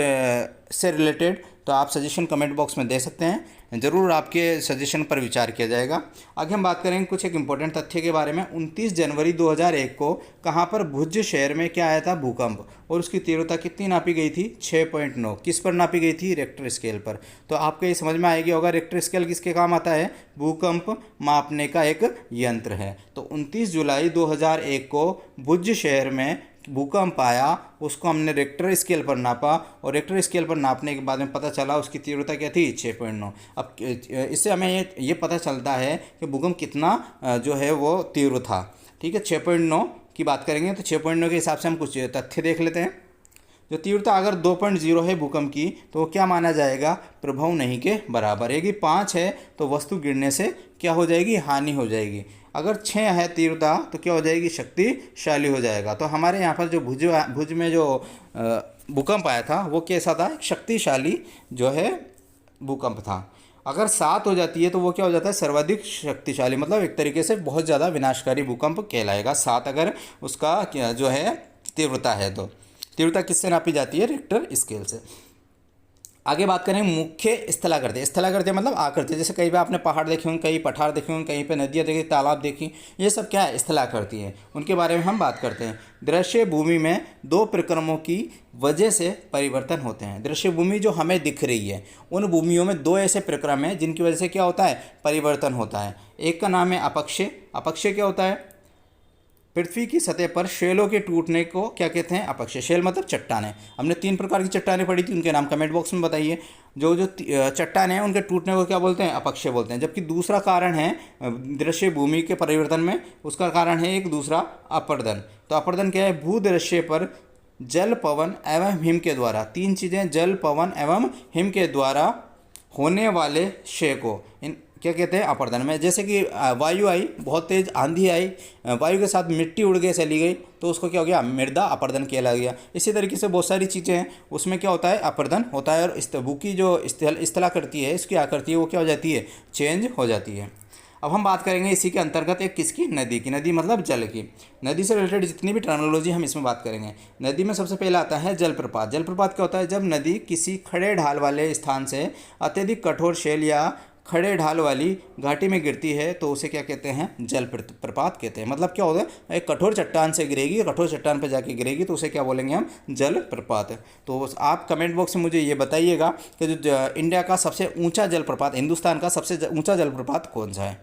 से रिलेटेड तो आप सजेशन कमेंट बॉक्स में दे सकते हैं, ज़रूर आपके सजेशन पर विचार किया जाएगा। आगे हम बात करेंगे कुछ एक इम्पोर्टेंट तथ्य के बारे में। 29 जनवरी 2001 को कहाँ पर? भुज शहर में क्या आया था? भूकंप। और उसकी तीव्रता कितनी नापी गई थी? 6.9। किस पर नापी गई थी? रिक्टर स्केल पर। तो आपको ये समझ में आएगी होगा रिक्टर स्केल किसके काम आता है? भूकंप मापने का एक यंत्र है। तो 29 जुलाई 2001 को भुज शहर में भूकंप आया, उसको हमने रिक्टर स्केल पर नापा और रिक्टर स्केल पर नापने के बाद में पता चला उसकी तीव्रता क्या थी? 6.9। अब इससे हमें ये पता चलता है कि भूकंप कितना जो है वो तीव्र था। ठीक है, 6.9 की बात करेंगे तो 6.9 के हिसाब से हम कुछ तथ्य देख लेते हैं। जो तीव्रता अगर 2.0 है भूकंप की तो वो क्या माना जाएगा? प्रभाव नहीं के बराबर। यदि 5 है तो वस्तु गिरने से क्या हो जाएगी? हानि हो जाएगी। अगर 6 है तीव्रता तो क्या हो जाएगी? शक्तिशाली हो जाएगा। तो हमारे यहाँ पर जो भुज में जो भूकंप आया था वो कैसा था? शक्तिशाली जो है भूकंप था। अगर 7 हो जाती है तो वो क्या हो जाता है? सर्वाधिक शक्तिशाली, मतलब एक तरीके से बहुत ज़्यादा विनाशकारी भूकंप कहलाएगा। 7 अगर उसका जो है तीव्रता है तो। तीव्रता किससे नापी जाती है? रिक्टर स्केल से। आगे बात करें मुख्य स्थलाकृति। स्थलाकृति मतलब आकृति। जैसे कहीं पे आपने पहाड़ देखे होंगे, कहीं पठार देखे होंगे, कहीं पे नदियाँ देखी, तालाब देखी, ये सब क्या है? स्थलाकृति है। उनके बारे में हम बात करते हैं। दृश्य भूमि में 2 प्रक्रमों की वजह से परिवर्तन होते हैं। दृश्य भूमि जो हमें दिख रही है, उन भूमियों में 2 ऐसे प्रक्रम हैं जिनकी वजह से क्या होता है? परिवर्तन होता है। एक का नाम है अपक्षय। अपक्षय क्या होता है? पृथ्वी की सतह पर शैलों के टूटने को क्या कहते हैं? अपक्षय। शैल मतलब चट्टानें। हमने 3 प्रकार की चट्टानें पढ़ी थी, उनके नाम कमेंट बॉक्स में बताइए। जो चट्टानें हैं उनके टूटने को क्या बोलते हैं? अपक्षय बोलते हैं। जबकि दूसरा कारण है दृश्य भूमि के परिवर्तन में, उसका कारण है एक दूसरा अपर्दन। तो अपर्दन क्या है? भूदृश्य पर जल, पवन एवं हिम के द्वारा, 3 चीज़ें, जल, पवन एवं हिम के द्वारा होने वाले क्षय को क्या कहते हैं? अपर्दन में। जैसे कि वायु आई, बहुत तेज आंधी आई, वायु के साथ मिट्टी उड़ के चली गई तो उसको क्या हो गया? मृदा अपर्दन कहला गया। इसी तरीके से बहुत सारी चीज़ें हैं उसमें क्या होता है? अपर्दन होता है। और भू की जो स्थलाकृति है, इसकी आकृति है, वो क्या हो जाती है? चेंज हो जाती है। अब हम बात करेंगे इसी के अंतर्गत एक किसकी? नदी की। नदी मतलब जल की। नदी से रिलेटेड जितनी भी टर्मिनोलॉजी हम इसमें बात करेंगे। नदी में सबसे पहला आता है जलप्रपात। जलप्रपात क्या होता है? जब नदी किसी खड़े ढाल वाले स्थान से अत्यधिक कठोर शैल या खड़े ढाल वाली घाटी में गिरती है तो उसे क्या कहते हैं? जल प्रपात कहते हैं। मतलब क्या होता है? एक कठोर चट्टान से गिरेगी, कठोर चट्टान पर जाके गिरेगी तो उसे क्या बोलेंगे हम? जल प्रपात। तो आप कमेंट बॉक्स में मुझे ये बताइएगा कि जो इंडिया का सबसे ऊंचा जलप्रपात, हिंदुस्तान का सबसे ऊंचा जलप्रपात कौन सा है।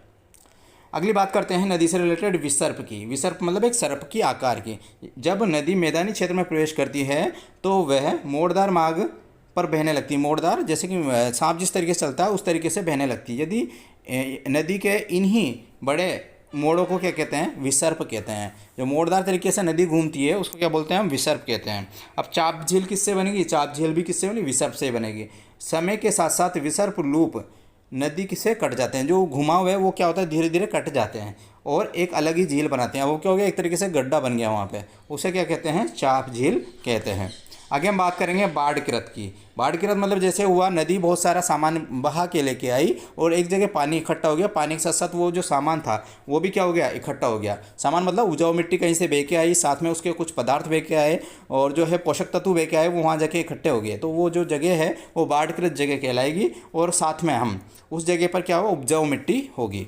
अगली बात करते हैं नदी से रिलेटेड विसर्प की। विसर्प मतलब एक सर्प की आकार की। जब नदी मैदानी क्षेत्र में प्रवेश करती है तो वह मोड़दार मार्ग पर बहने लगती है। मोड़दार, जैसे कि सांप जिस तरीके से चलता है उस तरीके से बहने लगती है। यदि नदी के इन्हीं बड़े मोड़ों को क्या कहते हैं? विसर्प कहते हैं। जो मोड़दार तरीके से नदी घूमती है उसको क्या बोलते हैं? हम विसर्प कहते हैं। अब चाप झील किससे बनेगी? चाप झील भी किससे बनेगी? विसर्प से बनेगी। समय के साथ साथ विसर्प लूप नदी से कट जाते हैं। जो घुमाव है वो क्या होता है? धीरे धीरे कट जाते हैं और एक अलग ही झील बनाते हैं। वो क्या हो गया? एक तरीके से गड्ढा बन गया वहाँ पे, उसे क्या कहते हैं? चाप झील कहते हैं। आगे हम बात करेंगे बाढ़ किरत की। बाढ़ किरत मतलब जैसे हुआ नदी बहुत सारा सामान बहा के लेके आई और एक जगह पानी इकट्ठा हो गया, पानी के साथ साथ वो जो सामान था वो भी क्या हो गया? इकट्ठा हो गया। सामान मतलब उपजाऊ मिट्टी कहीं से बह के आई, साथ में उसके कुछ पदार्थ बह के आए और जो है पोषक तत्व बह के आए, वो वहाँ जाके इकट्ठे हो गए। तो वो जो जगह है वो बाढ़ किरत जगह कहलाएगी और साथ में हम उस जगह पर क्या होगा? उपजाऊ मिट्टी होगी।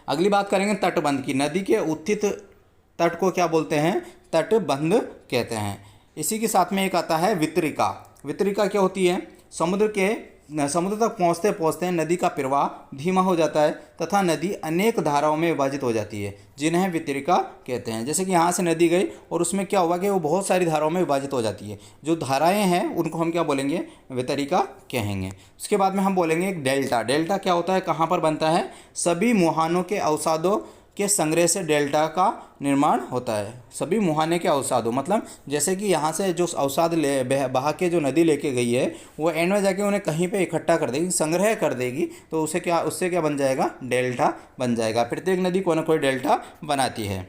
अगली बात करेंगे तटबंध की। नदी के उत्थित तट को क्या बोलते हैं? तटबंध कहते हैं। इसी के साथ में एक आता है वितरिका। वितरिका क्या होती है? समुद्र तक पहुँचते पहुँचते नदी का प्रवाह धीमा हो जाता है तथा नदी अनेक धाराओं में विभाजित हो जाती है, जिन्हें वितरिका कहते हैं। जैसे कि यहाँ से नदी गई और उसमें क्या हुआ कि वो बहुत सारी धाराओं में विभाजित हो जाती है। जो धाराएं हैं उनको हम क्या बोलेंगे? वितरिका कहेंगे। उसके बाद में हम बोलेंगे एक डेल्टा। डेल्टा क्या होता है? कहाँ पर बनता है? सभी मुहानों के अवसादों के संग्रह से डेल्टा का निर्माण होता है। सभी मुहाने के अवसादों मतलब जैसे कि यहाँ से जो अवसाद बहा के जो नदी लेके गई है वो एंड में जाके उन्हें कहीं पे इकट्ठा कर देगी, संग्रह कर देगी, तो उससे क्या बन जाएगा? डेल्टा बन जाएगा। प्रत्येक नदी कोई ना कोई डेल्टा बनाती है।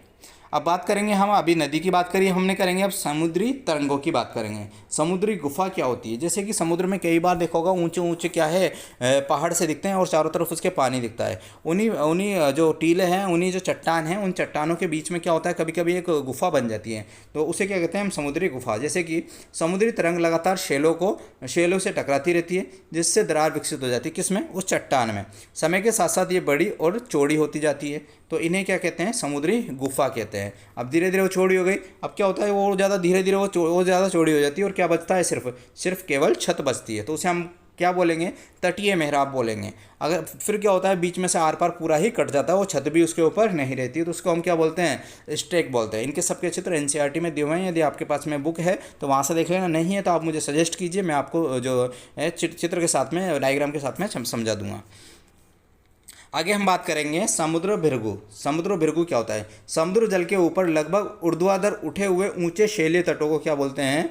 अब बात करेंगे हम, अभी नदी की बात करिए हमने, करेंगे अब समुद्री तरंगों की बात करेंगे। समुद्री गुफा क्या होती है? जैसे कि समुद्र में कई बार देखा होगा ऊंचे ऊंचे क्या है, पहाड़ से दिखते हैं और चारों तरफ उसके पानी दिखता है। उन्हीं उन्हीं जो टीले हैं, उन्हीं जो चट्टान हैं, उन चट्टानों के बीच में क्या होता है? कभी कभी एक गुफा बन जाती है, तो उसे क्या कहते हैं हम? समुद्री गुफा। जैसे कि समुद्री तरंग लगातार शेलों से टकराती रहती है, जिससे दरार विकसित हो जाती है। किसमें? उस चट्टान में। समय के साथ साथ ये बड़ी और चौड़ी होती जाती है, तो इन्हें क्या कहते हैं? समुद्री गुफा कहते हैं। अब धीरे धीरे वो चौड़ी हो गई, अब क्या होता है? वो ज़्यादा धीरे धीरे वो ज़्यादा चौड़ी हो जाती है और क्या बचता है? सिर्फ केवल छत बचती है, तो उसे हम क्या बोलेंगे? तटीय मेहराब बोलेंगे। अगर फिर क्या होता है? बीच में से आर पार पूरा ही कट जाता है, वो छत भी उसके ऊपर नहीं रहती, तो उसको हम क्या बोलते हैं? स्टेक बोलते हैं। इनके सबके चित्र एनसीईआरटी में दिए हुए हैं। यदि आपके पास में बुक है तो वहाँ से देख लेना, नहीं है तो आप मुझे सजेस्ट कीजिए, मैं आपको जो है चित्र के साथ में, डायग्राम के साथ में समझा दूंगा। आगे हम बात करेंगे समुद्र भृगु। समुद्र भृगु क्या होता है? समुद्र जल के ऊपर लगभग ऊर्ध्वाधर उठे हुए ऊंचे शैलीय तटों को क्या बोलते हैं?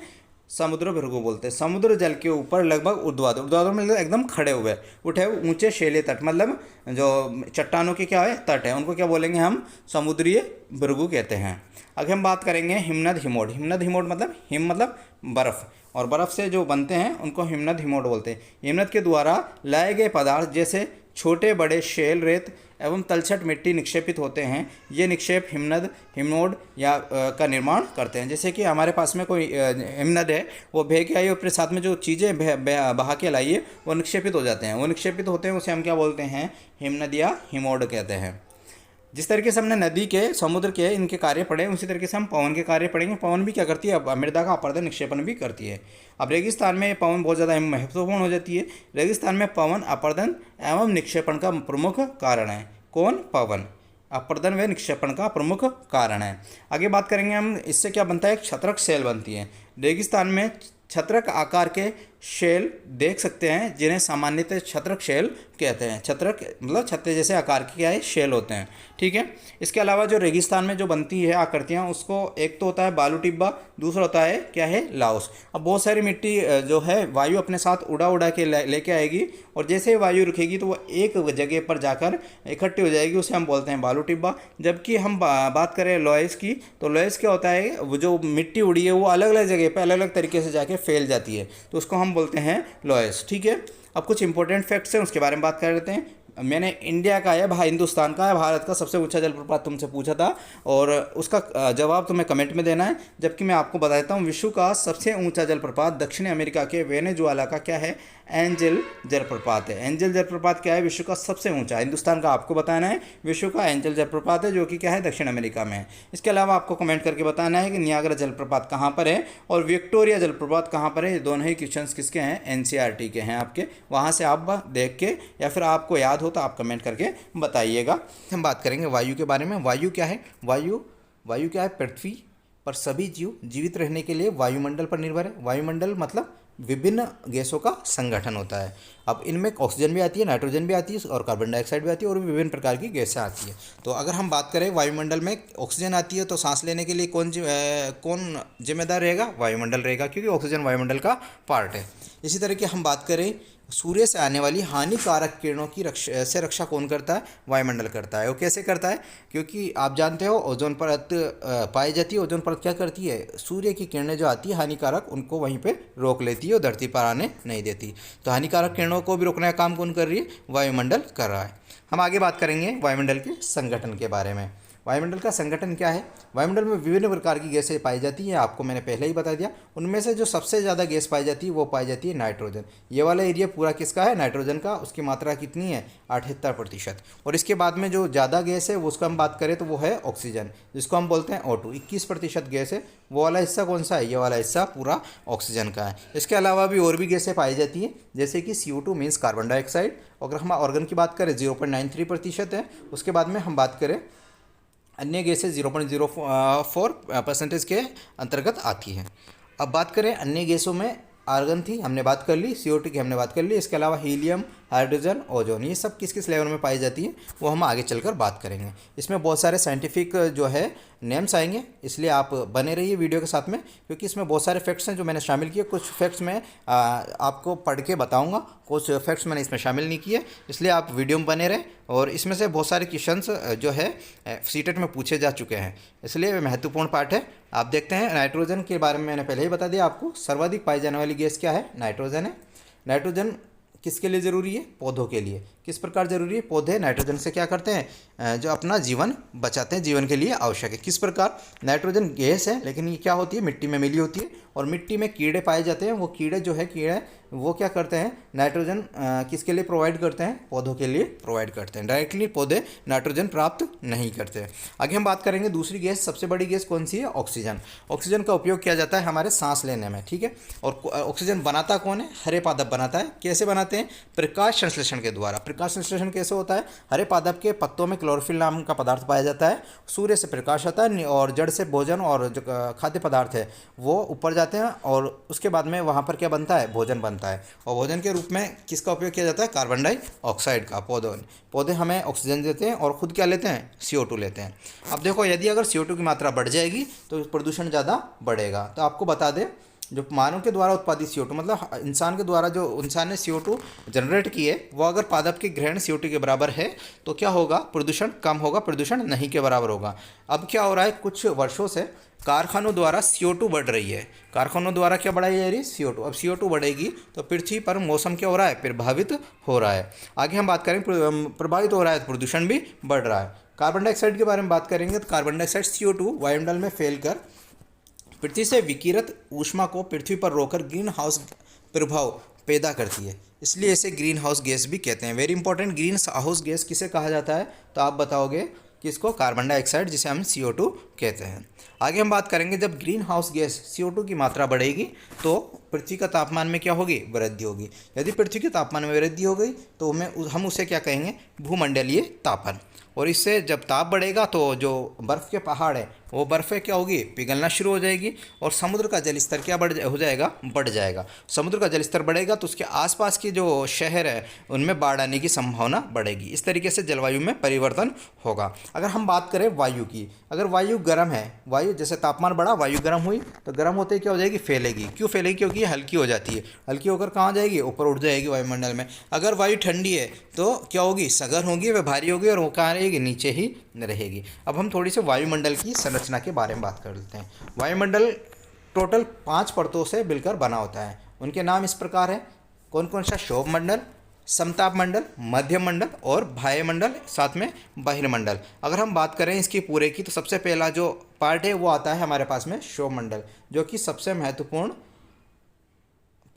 समुद्र भृगु बोलते हैं। समुद्र जल के ऊपर लगभग ऊर्ध्वाधर मतलब एकदम खड़े हुए उठे हुए ऊंचे शैलीय तट, मतलब जो चट्टानों के क्या है? तट है, उनको क्या बोलेंगे हम? समुद्रीय भृगु कहते हैं। आगे हम बात करेंगे हिमनद हिमोड। हिमनद हिमोड मतलब हिम मतलब बर्फ़, और बर्फ़ से जो बनते हैं उनको हिमनद हिमोड बोलते हैं। हिमनद के द्वारा लाए गए पदार्थ जैसे छोटे बड़े शेल, रेत एवं तलछट मिट्टी निक्षेपित होते हैं। ये निक्षेप हिमनद हिमनोड का निर्माण करते हैं। जैसे कि हमारे पास में कोई हिमनद है, वो बह के आई और फिर साथ में जो चीज़ें बहा के लाइए वो निक्षेपित हो जाते हैं। वो निक्षेपित होते हैं, उसे हम क्या बोलते हैं? हिमनद या हिमोड कहते हैं। जिस तरीके से हमने नदी के, समुद्र के इनके कार्य पढ़े, उसी तरीके से हम पवन के कार्य पढ़ेंगे। पवन भी क्या करती है? मृदा का अपर्दन निक्षेपण भी करती है। अब रेगिस्तान में पवन बहुत ज़्यादा महत्वपूर्ण हो जाती है। रेगिस्तान में पवन अपर्दन एवं निक्षेपण का प्रमुख कारण है। कौन? पवन अपर्दन व निक्षेपण का प्रमुख कारण है। आगे बात करेंगे हम, इससे क्या बनता है? एक छत्रक शैल बनती है। रेगिस्तान में छत्रक आकार के शैल देख सकते हैं, जिन्हें सामान्यतः छत्रक शैल कहते हैं। छत्रक मतलब छत्ते जैसे आकार के क्या है? शैल होते हैं। ठीक है। इसके अलावा जो रेगिस्तान में जो बनती है आकृतियाँ, उसको एक तो होता है बालू टिब्बा, दूसरा होता है क्या है? लाओस। अब बहुत सारी मिट्टी जो है वायु अपने साथ उड़ा के लेके आएगी, और जैसे ही वायु रुकेगी तो वो एक जगह पर जाकर इकट्ठी हो जाएगी, उसे हम बोलते हैं बालू टिब्बा। जबकि हम बात करें लॉयस की, तो लॉयस क्या होता है? वो जो मिट्टी उड़ी है वो अलग अलग जगह पर अलग अलग तरीके से जाके फैल जाती है, तो उसको हम बोलते हैं लॉयस। ठीक है। अब कुछ इंपॉर्टेंट फैक्ट्स हैं, उसके बारे में बात कर लेते हैं। मैंने इंडिया का है, हिंदुस्तान का है, भारत का सबसे ऊंचा जलप्रपात तुमसे पूछा था, और उसका जवाब तुम्हें कमेंट में देना है। जबकि मैं आपको बता देता हूँ, विश्व का सबसे ऊंचा जलप्रपात दक्षिण अमेरिका के वेनेजुएला का क्या है? एंजल जलप्रपात है। एंजल जलप्रपात क्या है? विश्व का सबसे ऊंचा। हिंदुस्तान का आपको बताना है, विश्व का एंजल जलप्रपात है, जो कि क्या है? दक्षिण अमेरिका में है। इसके अलावा आपको कमेंट करके बताना है कि नियाग्रा जलप्रपात कहाँ पर है और विक्टोरिया जलप्रपात कहाँ पर है। ये दोनों ही क्वेश्चंस किसके हैं? एनसीईआरटी के हैं आपके। वहाँ से आप देख के, या फिर आपको याद हो तो आप कमेंट करके बताइएगा। हम बात करेंगे वायु के बारे में। वायु क्या है? वायु क्या है? पृथ्वी पर सभी जीव जीवित रहने के लिए वायुमंडल पर निर्भर है। वायुमंडल मतलब विभिन्न गैसों का संगठन होता है। अब इनमें ऑक्सीजन भी आती है, नाइट्रोजन भी आती है और कार्बन डाइऑक्साइड भी आती है और भी विभिन्न प्रकार की गैसें आती है। तो अगर हम बात करें वायुमंडल में ऑक्सीजन आती है तो सांस लेने के लिए कौन जिम्मेदार रहेगा? वायुमंडल रहेगा, क्योंकि ऑक्सीजन वायुमंडल का पार्ट है। इसी तरह की हम बात करें सूर्य से आने वाली हानिकारक किरणों की रक्षा कौन करता है? वायुमंडल करता है। वो कैसे करता है? क्योंकि आप जानते हो ओजोन परत पाई जाती है। ओजोन परत क्या करती है? सूर्य की किरणें जो आती है हानिकारक, उनको वहीं पे रोक लेती है और धरती पर आने नहीं देती। तो हानिकारक किरणों को भी रोकने का काम कौन कर रही है? वायुमंडल कर रहा है। हम आगे बात करेंगे वायुमंडल के संगठन के बारे में। वायुमंडल का संगठन क्या है? वायुमंडल में विभिन्न प्रकार की गैसें पाई जाती हैं, आपको मैंने पहले ही बता दिया। उनमें से जो सबसे ज़्यादा गैस पाई जाती है वो पाई जाती है नाइट्रोजन। ये वाला एरिया पूरा किसका है? नाइट्रोजन का। उसकी मात्रा कितनी है? 78%। और इसके बाद में जो ज़्यादा गैस है वो उसका हम बात करें तो वो है ऑक्सीजन, जिसको हम बोलते हैं O2। 21% गैस है। वो वाला हिस्सा कौन सा है? ये वाला हिस्सा पूरा ऑक्सीजन का है। इसके अलावा भी और भी गैसें पाई जाती हैं, जैसे कि CO2 मीन्स कार्बन डाइऑक्साइड। अगर हम ऑर्गन की बात करें 0.93% है। उसके बाद में हम बात करें अन्य गैसें 0.04% के अंतर्गत आती हैं। अब बात करें अन्य गैसों में, आर्गन थी, हमने बात कर ली, CO2 की हमने बात कर ली। इसके अलावा हीलियम, हाइड्रोजन, ओजोन, ये सब किस किस लेवल में पाई जाती है वो हम आगे चलकर बात करेंगे। इसमें बहुत सारे साइंटिफिक जो है नेम्स आएंगे, इसलिए आप बने रहिए वीडियो के साथ में, क्योंकि इसमें बहुत सारे फैक्ट्स हैं जो मैंने शामिल किए। कुछ फैक्ट्स मैं आपको पढ़ के बताऊंगा, कुछ फैक्ट्स मैंने इसमें शामिल नहीं किए, इसलिए आप वीडियो में बने रहें। और इसमें से बहुत सारे क्वेश्चंस जो है सीटेट में पूछे जा चुके हैं, इसलिए महत्वपूर्ण पार्ट है। आप देखते हैं नाइट्रोजन के बारे में मैंने पहले ही बता दिया आपको। सर्वाधिक पाई जाने वाली गैस क्या है? नाइट्रोजन है। नाइट्रोजन किसके लिए ज़रूरी है? पौधों के लिए। किस प्रकार ज़रूरी है? पौधे नाइट्रोजन से क्या करते हैं? जो अपना जीवन बचाते हैं, जीवन के लिए आवश्यक है। किस प्रकार? नाइट्रोजन गैस है, लेकिन ये क्या होती है? मिट्टी में मिली होती है, और मिट्टी में कीड़े पाए जाते हैं। वो कीड़े जो है कीड़े वो क्या करते हैं? नाइट्रोजन किसके लिए प्रोवाइड करते हैं? पौधों के लिए प्रोवाइड करते हैं। डायरेक्टली पौधे नाइट्रोजन प्राप्त नहीं करते। आगे हम बात करेंगे दूसरी गैस, सबसे बड़ी गैस कौन सी है? ऑक्सीजन। ऑक्सीजन का उपयोग किया जाता है हमारे सांस लेने में, ठीक है। और ऑक्सीजन बनाता कौन है? हरे पादप बनाता है। कैसे बनाते हैं? प्रकाश संश्लेषण के द्वारा। प्रकाश संश्लेषण कैसे होता है? हरे पादप के पत्तों में क्लोरोफिल नाम का पदार्थ पाया जाता है। सूर्य से प्रकाश आता है और जड़ से भोजन और जो खाद्य पदार्थ है वो ऊपर जाते हैं, और उसके बाद में वहाँ पर क्या बनता है? भोजन बनता है। और भोजन के रूप में किसका उपयोग किया जाता है? कार्बन डाइऑक्साइड का। पौधे हमें ऑक्सीजन देते हैं और खुद क्या लेते हैं? CO2 लेते हैं। अब देखो, यदि अगर CO2 की मात्रा बढ़ जाएगी तो प्रदूषण ज़्यादा बढ़ेगा। तो आपको बता दें, जो मानव के द्वारा उत्पादित CO2, मतलब इंसान के द्वारा जो इंसान ने CO2 जनरेट की है, वो अगर पादप के ग्रहण CO2 के बराबर है तो क्या होगा? प्रदूषण कम होगा, प्रदूषण नहीं के बराबर होगा। अब क्या हो रहा है? कुछ वर्षों से कारखानों द्वारा CO2 बढ़ रही है। कारखानों द्वारा क्या बढ़ाई जा रही है? CO2। अब CO2 बढ़ेगी तो पृथ्वी पर मौसम क्या हो रहा है? प्रभावित हो रहा है। आगे हम बात करें, प्रभावित हो रहा है तो प्रदूषण भी बढ़ रहा है। कार्बन डाइऑक्साइड के बारे में बात करेंगे तो कार्बन डाइऑक्साइड CO2 वायुमंडल में फैलकर पृथ्वी से विकिरित ऊष्मा को पृथ्वी पर रोककर ग्रीन हाउस प्रभाव पैदा करती है, इसलिए इसे ग्रीन हाउस गैस भी कहते हैं। Very important, green house gas किसे कहा जाता है? तो आप बताओगे किसको? कार्बन डाइऑक्साइड, जिसे हम CO2 कहते हैं। आगे हम बात करेंगे, जब ग्रीन हाउस गैस CO2 की मात्रा बढ़ेगी तो पृथ्वी का तापमान में क्या होगी? वृद्धि होगी। यदि पृथ्वी के तापमान में वृद्धि हो गई तो हम उसे क्या कहेंगे? भूमंडलीय तापन। और इससे जब ताप बढ़ेगा तो जो बर्फ़ के पहाड़ है वो बर्फ़ें क्या होगी? पिघलना शुरू हो जाएगी, और समुद्र का जल स्तर क्या हो जाएगा? बढ़ जाएगा। समुद्र का जल स्तर बढ़ेगा तो उसके आसपास के जो शहर है उनमें बाढ़ आने की संभावना बढ़ेगी। इस तरीके से जलवायु में परिवर्तन होगा। अगर हम बात करें वायु की, अगर वायु गर्म है, वायु जैसे तापमान बढ़ा, वायु गर्म हुई, तो गर्म होते ही क्या हो जाएगी? फैलेगी। क्यों फैलेगी? क्योंकि ये हल्की हो जाती है। हल्की होकर कहाँ जाएगी? ऊपर उठ जाएगी वायुमंडल में। अगर वायु ठंडी है तो क्या होगी? सघन होगी, वह भारी होगी, और वो कहाँ रहेगी? नीचे ही रहेगी। अब हम थोड़ी सी वायुमंडल की संरचना के बारे में बात कर लेते हैं। वायुमंडल टोटल 5 परतों से मिलकर बना होता है। उनके नाम इस प्रकार है। कौन कौन सा? क्षोभ मंडल, समताप मंडल, मध्य मंडल और बाह्य मंडल, साथ में बहिर्मंडल। अगर हम बात करें इसकी पूरे की, तो सबसे पहला जो पार्ट है वो आता है हमारे पास में क्षोभ मंडल, जो कि सबसे महत्वपूर्ण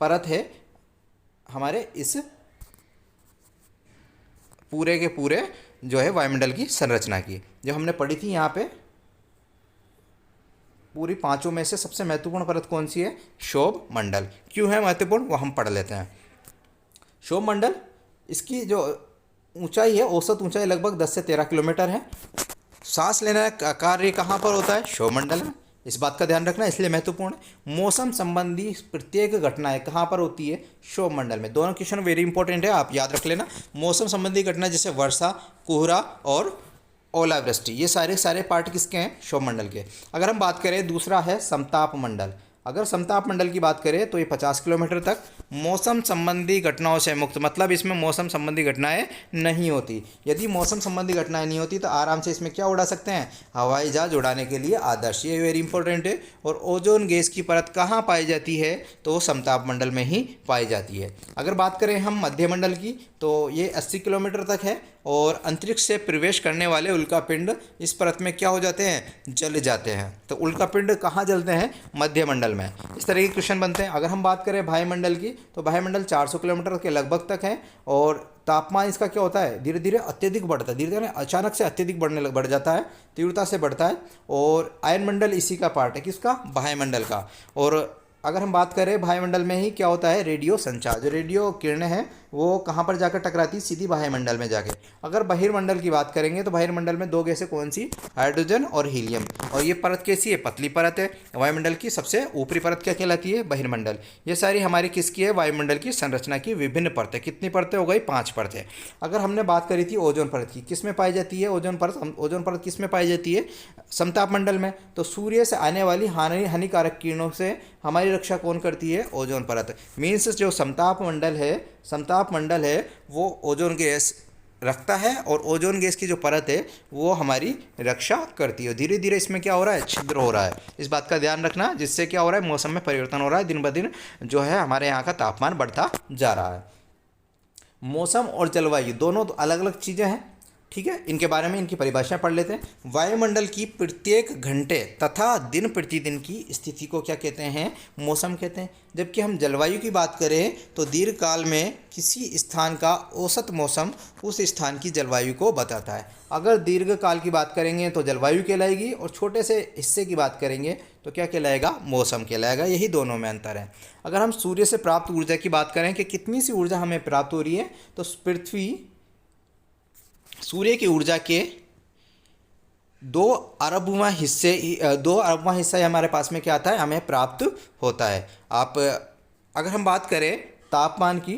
परत है हमारे इस पूरे के पूरे जो है वायुमंडल की संरचना की, जो हमने पढ़ी थी यहाँ पे। पूरी 5 में से सबसे महत्वपूर्ण परत कौन सी है? क्षोभ मंडल। क्यों है महत्वपूर्ण वो हम पढ़ लेते हैं। क्षोभ मंडल, इसकी जो ऊंचाई है, औसत ऊंचाई लगभग 10 से 13 किलोमीटर है। सांस लेने का कार्य कहाँ पर होता है? क्षोभ मंडल में। इस बात का ध्यान रखना इसलिए महत्वपूर्ण है। मौसम संबंधी प्रत्येक घटनाएं कहाँ पर होती है? क्षोभ मंडल में। दोनों क्वेश्चन वेरी इंपॉर्टेंट है, आप याद रख लेना। मौसम संबंधी घटना जैसे वर्षा, कोहरा और ओलावृष्टि, ये सारे पार्ट किसके हैं? क्षोभ मंडल के। अगर हम बात करें, दूसरा है समताप मंडल। अगर समताप मंडल की बात करें तो ये 50 किलोमीटर तक मौसम संबंधी घटनाओं से मुक्त, मतलब इसमें मौसम संबंधी घटनाएं नहीं होती। यदि मौसम संबंधी घटनाएं नहीं होती तो आराम से इसमें क्या उड़ा सकते हैं? हवाई जहाज उड़ाने के लिए आदर्श, ये वेरी इंपॉर्टेंट है। और ओजोन गैस की परत कहाँ पाई जाती है? तो वो समताप मंडल में ही पाई जाती है। अगर बात करें हम मध्य मंडल की तो ये 80 किलोमीटर तक है और अंतरिक्ष से प्रवेश करने वाले उल्कापिंड इस परत में क्या हो जाते हैं? जल जाते हैं। तो उल्कापिंड कहाँ जलते हैं? मध्य मंडल में। इस तरह के क्वेश्चन बनते हैं। अगर हम बात करें वायुमंडल की तो वायुमंडल 400 किलोमीटर के लगभग तक है और तापमान इसका क्या होता है? धीरे धीरे अत्यधिक बढ़ता है, धीरे धीरे अचानक से अत्यधिक बढ़ जाता है, तीव्रता से बढ़ता है। और आयनमंडल इसी का पार्ट है, किसका? वायुमंडल का। और अगर हम बात करें वायुमंडल में ही क्या होता है? रेडियो संचार, जो रेडियो किरणें हैं वो कहाँ पर जाकर टकराती है? सीधी वायुमंडल में जाके। अगर बहिर्मंडल की बात करेंगे तो बहिर्मंडल में दो गैसें कौन सी? हाइड्रोजन और हीलियम। और ये परत कैसी है? पतली परत है। वायुमंडल की सबसे ऊपरी परत क्या कहलाती है? बहिर्मंडल। ये सारी हमारी किसकी है? वायुमंडल की संरचना की विभिन्न परतें। कितनी परतें हो गई? 5 परतें। अगर हमने बात करी थी ओजोन परत की, किस में पाई जाती है ओजोन परत? ओजोन परत किस में पाई जाती है? समताप मंडल में। तो सूर्य से आने वाली हानिकारक किरणों से हमारी रक्षा कौन करती है? ओजोन परत। मीन्स जो समताप मंडल है वो ओजोन गैस रखता है और ओजोन गैस की जो परत है वो हमारी रक्षा करती है। धीरे धीरे इसमें क्या हो रहा है? छिद्र हो रहा है। इस बात का ध्यान रखना, जिससे क्या हो रहा है? मौसम में परिवर्तन हो रहा है, दिन ब दिन जो है हमारे यहाँ का तापमान बढ़ता जा रहा है। मौसम और जलवायु दोनों तो अलग अलग चीज़ें हैं, ठीक है। इनके बारे में इनकी परिभाषाएं पढ़ लेते हैं। वायुमंडल की प्रत्येक घंटे तथा दिन प्रतिदिन की स्थिति को क्या कहते हैं? मौसम कहते हैं। जबकि हम जलवायु की बात करें तो दीर्घकाल में किसी स्थान का औसत मौसम उस स्थान की जलवायु को बताता है। अगर दीर्घकाल की बात करेंगे तो जलवायु कहलाएगी और छोटे से हिस्से की बात करेंगे तो क्या कहलाएगा? मौसम कहलाएगा। यही दोनों में अंतर है। अगर हम सूर्य से प्राप्त ऊर्जा की बात करें कि कितनी सी ऊर्जा हमें प्राप्त हो रही है, तो सूर्य की ऊर्जा के 2 अरबवां हिस्सा हमारे पास में क्या आता है? हमें प्राप्त होता है। अगर हम बात करें तापमान की,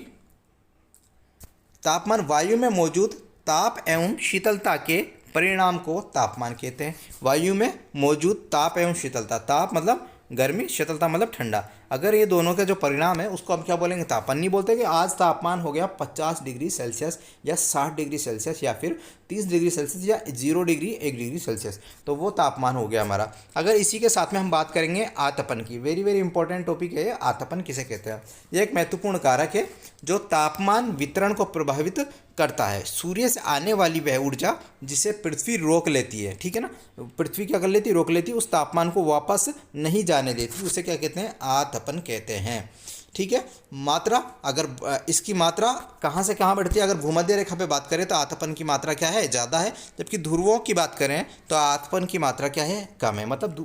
तापमान वायु में मौजूद ताप एवं शीतलता के परिणाम को तापमान कहते हैं। वायु में मौजूद ताप एवं शीतलता, ताप मतलब गर्मी, शीतलता मतलब ठंडा, अगर ये दोनों का जो परिणाम है उसको हम क्या बोलेंगे? तापमान। नहीं बोलते कि आज तापमान हो गया 50 डिग्री सेल्सियस या 60 डिग्री सेल्सियस या फिर 30 डिग्री सेल्सियस या 0 डिग्री 1 डिग्री सेल्सियस, तो वो तापमान हो गया हमारा। अगर इसी के साथ में हम बात करेंगे आतपन की, वेरी वेरी इंपॉर्टेंट टॉपिक है ये। आतपन किसे कहते हैं? ये एक महत्वपूर्ण कारक है जो तापमान वितरण को प्रभावित करता है। सूर्य से आने वाली वह ऊर्जा जिसे पृथ्वी रोक लेती है, ठीक है ना, पृथ्वी क्या कर लेती है? रोक लेती है, उस तापमान को वापस नहीं जाने देती, उसे क्या कहते हैं? आतपन कहते हैं, ठीक है। मात्रा, अगर इसकी मात्रा कहाँ से कहाँ बढ़ती है? अगर भूमध्य रेखा पे बात करें तो आतपन की मात्रा क्या है? ज़्यादा है, जबकि ध्रुवों की बात करें तो आतपन की मात्रा क्या है? कम है। मतलब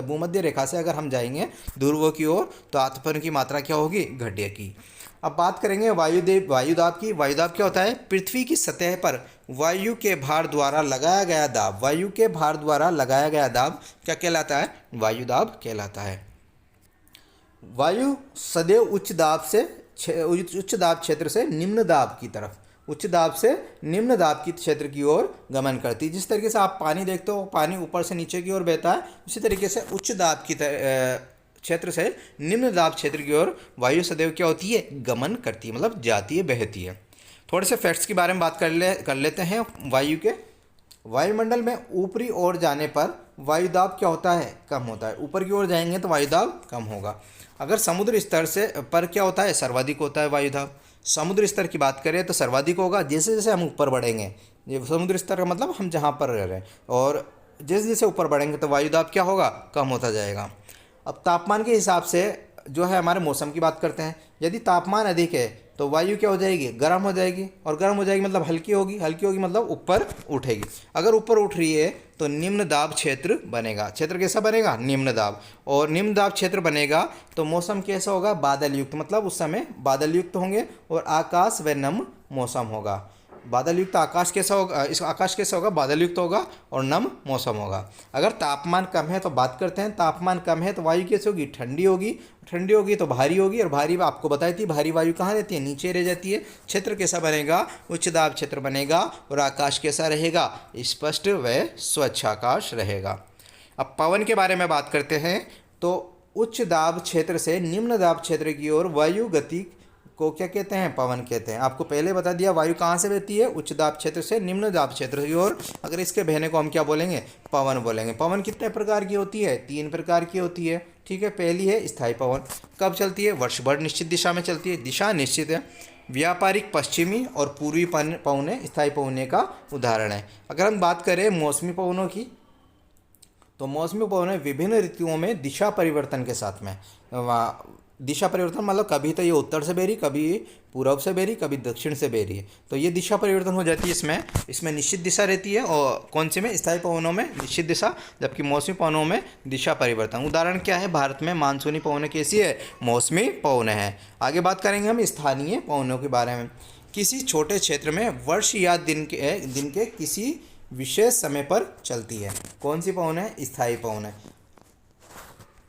भूमध्य रेखा से अगर हम जाएंगे ध्रुवों की ओर तो आतपन की मात्रा क्या होगी? घटेगी। अब बात करेंगे वायुदाब की। वायुदाब क्या होता है? पृथ्वी की सतह पर वायु के भार द्वारा लगाया गया दाब। वायु के भार द्वारा लगाया गया दाब क्या कहलाता है? वायुदाब कहलाता है। वायु सदैव उच्च दाब क्षेत्र से निम्न दाब की तरफ, उच्च दाब से निम्न दाब की क्षेत्र की ओर गमन करती है। जिस तरीके से आप पानी देखते हो, पानी ऊपर से नीचे की ओर बहता है, उसी तरीके से उच्च दाब की क्षेत्र से निम्न दाब क्षेत्र की ओर वायु सदैव क्या होती है? गमन करती है, मतलब जाती है, बहती है। थोड़े से फैक्ट्स के बारे में बात कर लेते हैं वायु के। वायुमंडल में ऊपरी ओर जाने पर वायुदाब क्या होता है? कम होता है। ऊपर की ओर जाएंगे तो वायुदाब कम होगा। अगर समुद्र स्तर से पर क्या होता है? सर्वाधिक होता है वायुदाब। समुद्र स्तर की बात करें तो सर्वाधिक होगा जैसे जैसे हम ऊपर बढ़ेंगे। ये समुद्र स्तर का मतलब हम जहाँ पर रह रहे हैं, और जैसे जैसे ऊपर बढ़ेंगे तो वायुदाब क्या होगा? कम होता जाएगा। अब तापमान के हिसाब से जो है हमारे मौसम की बात करते हैं। यदि तापमान अधिक है तो वायु क्या हो जाएगी? गर्म हो जाएगी, और गर्म हो जाएगी मतलब हल्की होगी, हल्की होगी मतलब ऊपर उठेगी। अगर ऊपर उठ रही है तो निम्न दाब क्षेत्र बनेगा। क्षेत्र कैसा बनेगा? निम्न दाब। और निम्न दाब क्षेत्र बनेगा तो मौसम कैसा होगा? बादल युक्त, मतलब उस समय बादल युक्त होंगे और आकाश व नम मौसम होगा। बादल युक्त आकाश कैसा होगा, इस आकाश कैसा होगा, बादल युक्त होगा और नम मौसम होगा। अगर तापमान कम है तो बात करते हैं, तापमान कम है तो वायु कैसी होगी, ठंडी होगी, ठंडी होगी तो भारी होगी, और भारी आपको बताई थी भारी वायु कहाँ रहती है, नीचे रह जाती है। क्षेत्र कैसा बनेगा, उच्च दाब क्षेत्र बनेगा, और आकाश कैसा रहेगा, स्पष्ट व स्वच्छ आकाश रहेगा। अब पवन के बारे में बात करते हैं, तो उच्च दाब क्षेत्र से निम्न दाब क्षेत्र की ओर वायु गति को क्या कहते हैं, पवन कहते हैं। आपको पहले बता दिया वायु कहाँ से बहती है, उच्च दाब क्षेत्र से निम्न दाब क्षेत्र की ओर। अगर इसके बहने को हम क्या बोलेंगे, पवन बोलेंगे। पवन कितने प्रकार की होती है, 3 प्रकार की होती है, ठीक है। पहली है स्थायी पवन, कब चलती है, वर्ष भर निश्चित दिशा में चलती है, दिशा निश्चित है। व्यापारिक पश्चिमी और पूर्वी पवनें स्थायी पवनों का उदाहरण है। अगर हम बात करें मौसमी पवनों की, तो मौसमी पवनें विभिन्न ऋतुओं में दिशा परिवर्तन के साथ में, दिशा परिवर्तन मतलब कभी तो ये उत्तर से बह रही, कभी पूर्व से बह रही, कभी दक्षिण से बह रही है, तो ये दिशा परिवर्तन हो जाती है। इसमें निश्चित दिशा रहती है, और कौन सी में, स्थायी पवनों में निश्चित दिशा, जबकि मौसमी पवनों में दिशा परिवर्तन। उदाहरण क्या है, भारत में मानसूनी पवनें कैसी है, मौसमी पवनें हैं। आगे बात करेंगे हम स्थानीय पवनों के बारे में। किसी छोटे क्षेत्र में वर्ष या दिन के किसी विशेष समय पर चलती है, कौन सी पवन है, स्थायी पवन है।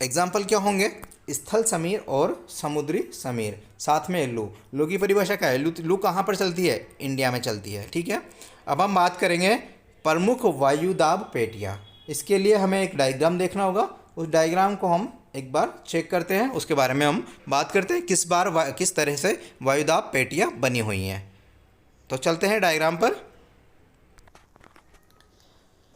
एग्जाम्पल क्या होंगे, स्थल समीर और समुद्री समीर, साथ में लू की परिभाषा क्या है, लू कहाँ पर चलती है, इंडिया में चलती है, ठीक है। अब हम बात करेंगे प्रमुख वायुदाब पेटियाँ। इसके लिए हमें एक डायग्राम देखना होगा, उस डायग्राम को हम एक बार चेक करते हैं, उसके बारे में हम बात करते हैं किस तरह से वायुदाब पेटियाँ बनी हुई हैं। तो चलते हैं डायग्राम पर।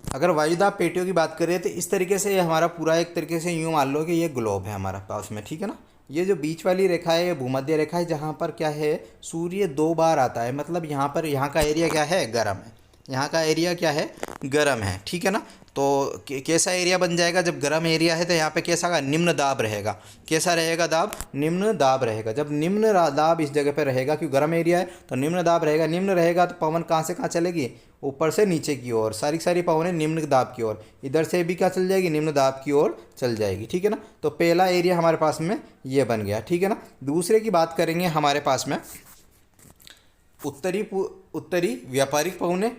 अगर वायुदाब पेटियों की बात करें तो इस तरीके से ये हमारा पूरा एक तरीके से यूँ मान लो कि ये ग्लोब है हमारा पास में, ठीक है ना। ये जो बीच वाली रेखा है ये भूमध्य रेखा है, जहाँ पर क्या है, सूर्य 2 बार आता है, मतलब यहाँ का एरिया क्या है, गर्म है, यहाँ का एरिया क्या है, गर्म है, ठीक है ना। तो कैसा एरिया बन जाएगा, जब गर्म एरिया है तो यहाँ पे कैसा का निम्न दाब रहेगा, कैसा रहेगा दाब, निम्न दाब रहेगा। जब निम्न दाब इस जगह पे रहेगा, क्योंकि गर्म एरिया है तो निम्न दाब रहेगा, निम्न रहेगा तो पवन कहाँ से कहाँ चलेगी, ऊपर से नीचे की ओर, सारी पवनें निम्न दाब की ओर, इधर से भी क्या चल जाएगी, निम्न दाब की ओर चल जाएगी, ठीक है ना। तो पहला एरिया हमारे पास में ये बन गया, ठीक है ना। दूसरे की बात करेंगे हमारे पास में उत्तरी व्यापारिक पवनें।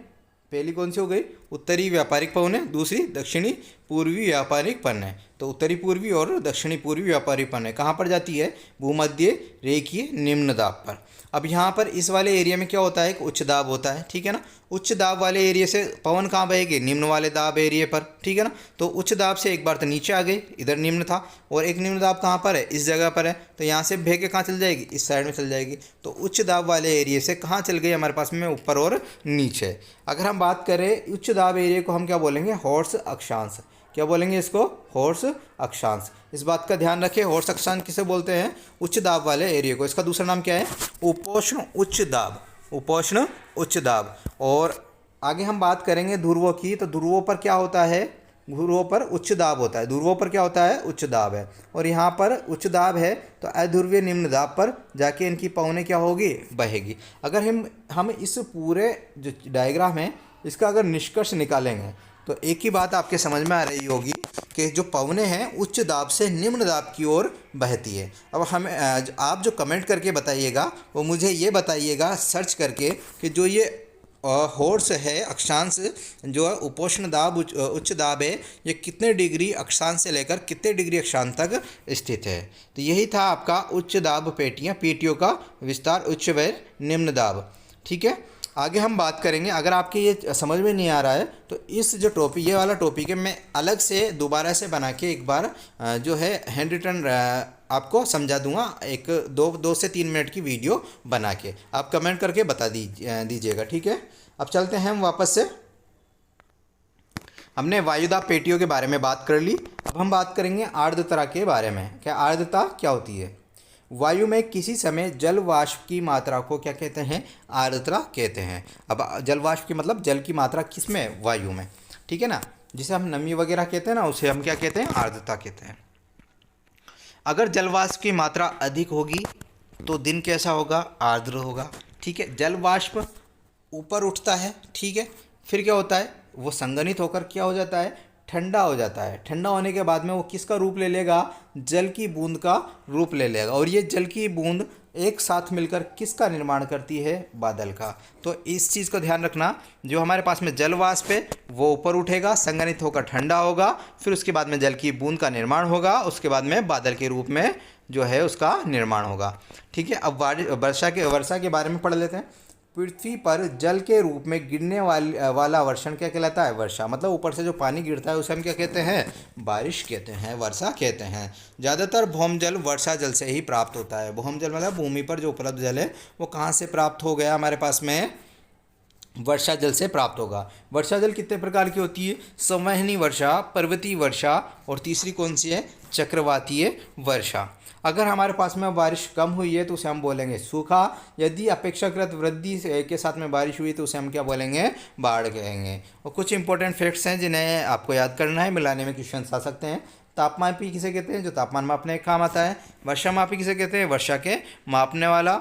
पहली कौन सी हो गई, उत्तरी व्यापारिक पवनें, दूसरी दक्षिणी पूर्वी व्यापारिक पवनें। तो उत्तरी पूर्वी और दक्षिणी पूर्वी व्यापारिक पवनें कहाँ पर जाती है, भूमध्य रेखीय निम्न दाब पर। अब यहाँ पर इस वाले एरिया में क्या होता है, एक उच्च दाब होता है, ठीक है ना। उच्च दाब वाले एरिया से पवन कहाँ बहेगी, निम्न वाले दाब एरिया पर, ठीक है ना। तो उच्च दाब से एक बार तो नीचे आ गई, इधर निम्न था, और एक निम्न दाब कहाँ पर है, इस जगह पर है, तो यहाँ से बह के कहाँ चल जाएगी, इस साइड में चल जाएगी। तो उच्च दाब वाले एरिया से कहाँ चल गई हमारे पास में, ऊपर और नीचे। अगर हम बात करें उच्च दाब एरिया को हम क्या बोलेंगे, हॉर्स अक्षांश। क्या बोलेंगे इसको, हॉर्स अक्षांश। इस बात का ध्यान रखें, हॉर्स अक्षांश किसे बोलते हैं, उच्च दाब वाले एरिया को। इसका दूसरा नाम क्या है, उपोष्ण उच्च दाब, उपोष्ण उच्च दाब। और आगे हम बात करेंगे ध्रुवों की, तो ध्रुवों पर क्या होता है, ध्रुवों पर उच्च दाब होता है, ध्रुवों पर क्या होता है, उच्च दाब है। और यहाँ पर उच्च दाब है तो अध्रुवीय निम्न दाब पर जाके इनकी पवनें क्या होगी, बहेगी। अगर हम इस पूरे जो डायग्राम है इसका अगर निष्कर्ष निकालेंगे तो एक ही बात आपके समझ में आ रही होगी कि जो पवनें हैं उच्च दाब से निम्न दाब की ओर बहती है। अब हमें आप जो कमेंट करके बताइएगा वो मुझे ये बताइएगा सर्च करके कि जो ये हॉर्स है अक्षांश, जो है उपोष्ण दाब उच्च दाब है, ये कितने डिग्री अक्षांश से लेकर कितने डिग्री अक्षांश तक स्थित है। तो यही था आपका उच्च दाब पेटियों का विस्तार, उच्च व निम्न दाब, ठीक है। आगे हम बात करेंगे, अगर आपके ये समझ में नहीं आ रहा है तो इस जो टॉपिक, ये वाला टॉपिक है, मैं अलग से दोबारा से बना के एक बार जो है हैंड रिटन आपको समझा दूंगा, एक 2 से 3 मिनट की वीडियो बना के, आप कमेंट करके बता दीजिएगा, ठीक है। अब चलते हैं हम वापस से, हमने वायुदाब पेटियों के बारे में बात कर ली। अब हम बात करेंगे आर्द्रता के बारे में। क्या आर्द्रता क्या होती है, वायु में किसी समय जल वाष्प की मात्रा को क्या कहते हैं, आर्द्रता कहते हैं। अब जल वाष्प की मतलब जल की मात्रा किस में, वायु में, ठीक है ना। जिसे हम नमी वगैरह कहते हैं ना, उसे हम क्या कहते हैं, आर्द्रता कहते हैं। अगर जल वाष्प की मात्रा अधिक होगी तो दिन कैसा होगा, आर्द्र होगा, ठीक है। जल वाष्प ऊपर उठता है, ठीक है, फिर क्या होता है, वो संघनित होकर क्या हो जाता है, ठंडा हो जाता है। ठंडा होने के बाद में वो किसका रूप ले लेगा? जल की बूंद का रूप ले लेगा। और ये जल की बूंद एक साथ मिलकर किसका निर्माण करती है? बादल का। तो इस चीज़ को ध्यान रखना, जो हमारे पास में जल वाष्प है वो ऊपर उठेगा, संघनित होकर ठंडा होगा, फिर उसके बाद में जल की बूंद का निर्माण होगा, उसके बाद में बादल के रूप में जो है उसका निर्माण होगा। ठीक है, अब वर्षा के बारे में पढ़ लेते हैं। पृथ्वी पर जल के रूप में गिरने वाला वर्षण क्या कहलाता है? वर्षा। मतलब ऊपर से जो पानी गिरता है उसे हम क्या कहते हैं? बारिश कहते हैं, वर्षा कहते हैं। ज़्यादातर भौम जल वर्षा जल से ही प्राप्त होता है। भौम जल मतलब भूमि पर जो उपलब्ध जल है वो कहाँ से प्राप्त हो गया हमारे पास में? वर्षा जल से प्राप्त होगा। वर्षा जल कितने प्रकार की होती है? संवहनी वर्षा, पर्वतीय वर्षा, और तीसरी कौन सी है? चक्रवातीय वर्षा। अगर हमारे पास में बारिश कम हुई है तो उसे हम बोलेंगे सूखा। यदि अपेक्षाकृत वृद्धि के साथ में बारिश हुई तो उसे हम क्या बोलेंगे? बाढ़ कहेंगे। और कुछ इंपॉर्टेंट फैक्ट्स हैं जिन्हें आपको याद करना है, मिलाने में क्वेश्चन आ सकते हैं। तापमापी किसे कहते हैं? जो तापमान मापने का काम आता है। वर्षा मापी किसे कहते हैं? वर्षा के मापने वाला।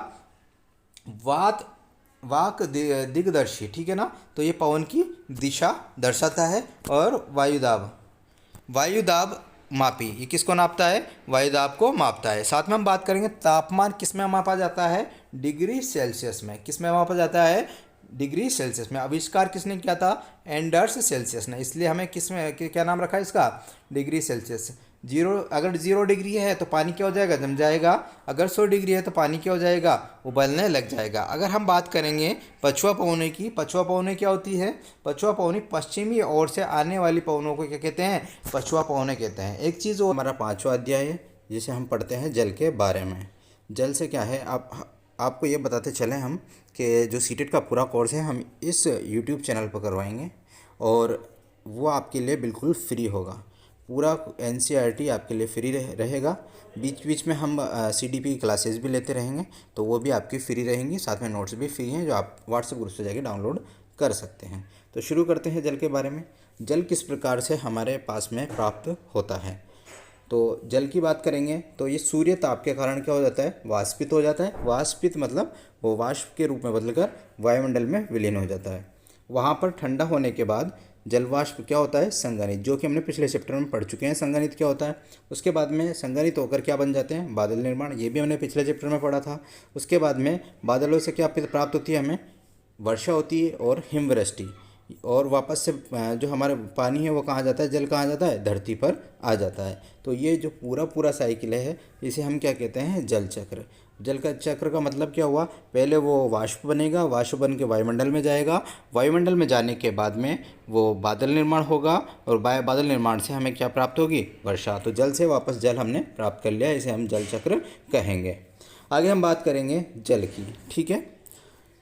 वाक दिग्दर्शी, ठीक है ना, तो ये पवन की दिशा दर्शाता है। और वायुदाब मापी, ये किसको नापता है? वायुदाब को मापता है। साथ में हम बात करेंगे तापमान किस में मापा जाता है? डिग्री सेल्सियस में। किस में मापा जाता है? डिग्री सेल्सियस में। आविष्कार किसने किया था? एंडर्स सेल्सियस ने, इसलिए हमें किस में क्या नाम रखा है इसका? Degree Celsius. अगर 0 डिग्री है तो पानी क्या हो जाएगा? जम जाएगा। अगर 100 डिग्री है तो पानी क्या हो जाएगा? उबलने लग जाएगा। अगर हम बात करेंगे पछुआ पवनों की, पछुआ पवनें क्या होती है? पछुआ पवनें पश्चिमी ओर से आने वाली पवनों को क्या कहते हैं? पछुआ पवनें कहते हैं। एक चीज़ वो हमारा 5वां अध्याय है जिसे हम पढ़ते हैं जल के बारे में। जल से क्या है, आपको ये बताते चलें हम कि जो सीटेट का पूरा कोर्स है हम इस यूट्यूब चैनल पर करवाएंगे और वो आपके लिए बिल्कुल फ्री होगा। पूरा NCERT आपके लिए फ्री रहेगा। बीच बीच में हम CDP की क्लासेस भी लेते रहेंगे, तो वो भी आपकी फ्री रहेंगी। साथ में नोट्स भी फ्री हैं जो आप व्हाट्सएप ग्रुप से जाके डाउनलोड कर सकते हैं। तो शुरू करते हैं जल के बारे में। जल किस प्रकार से हमारे पास में प्राप्त होता है? तो जल की बात करेंगे तो ये सूर्य ताप के कारण क्या हो जाता है? वाष्पित हो जाता है। वाष्पित मतलब वो वाष्प के रूप में बदलकर वायुमंडल में विलीन हो जाता है। वहाँ पर ठंडा होने के बाद जल वाष्प क्या होता है? संघनित, जो कि हमने पिछले चैप्टर में पढ़ चुके हैं। संघनित क्या होता है? उसके बाद में संघनित होकर क्या बन जाते हैं? बादल निर्माण, ये भी हमने पिछले चैप्टर में पढ़ा था। उसके बाद में बादलों से क्या प्राप्त होती है? हमें वर्षा होती है और हिमवृष्टि, और वापस से जो हमारा पानी है वो कहाँ जाता है? जल कहाँ जाता है? धरती पर आ जाता है। तो ये जो पूरा साइकिल है इसे हम क्या कहते हैं? जल चक्र। जल का चक्र का मतलब क्या हुआ? पहले वो वाष्प बनेगा, वाष्प बन के वायुमंडल में जाएगा, वायुमंडल में जाने के बाद में वो बादल निर्माण होगा, और बादल निर्माण से हमें क्या प्राप्त होगी? वर्षा। तो जल से वापस जल हमने प्राप्त कर लिया, इसे हम जल चक्र कहेंगे। आगे हम बात करेंगे जल की, ठीक है।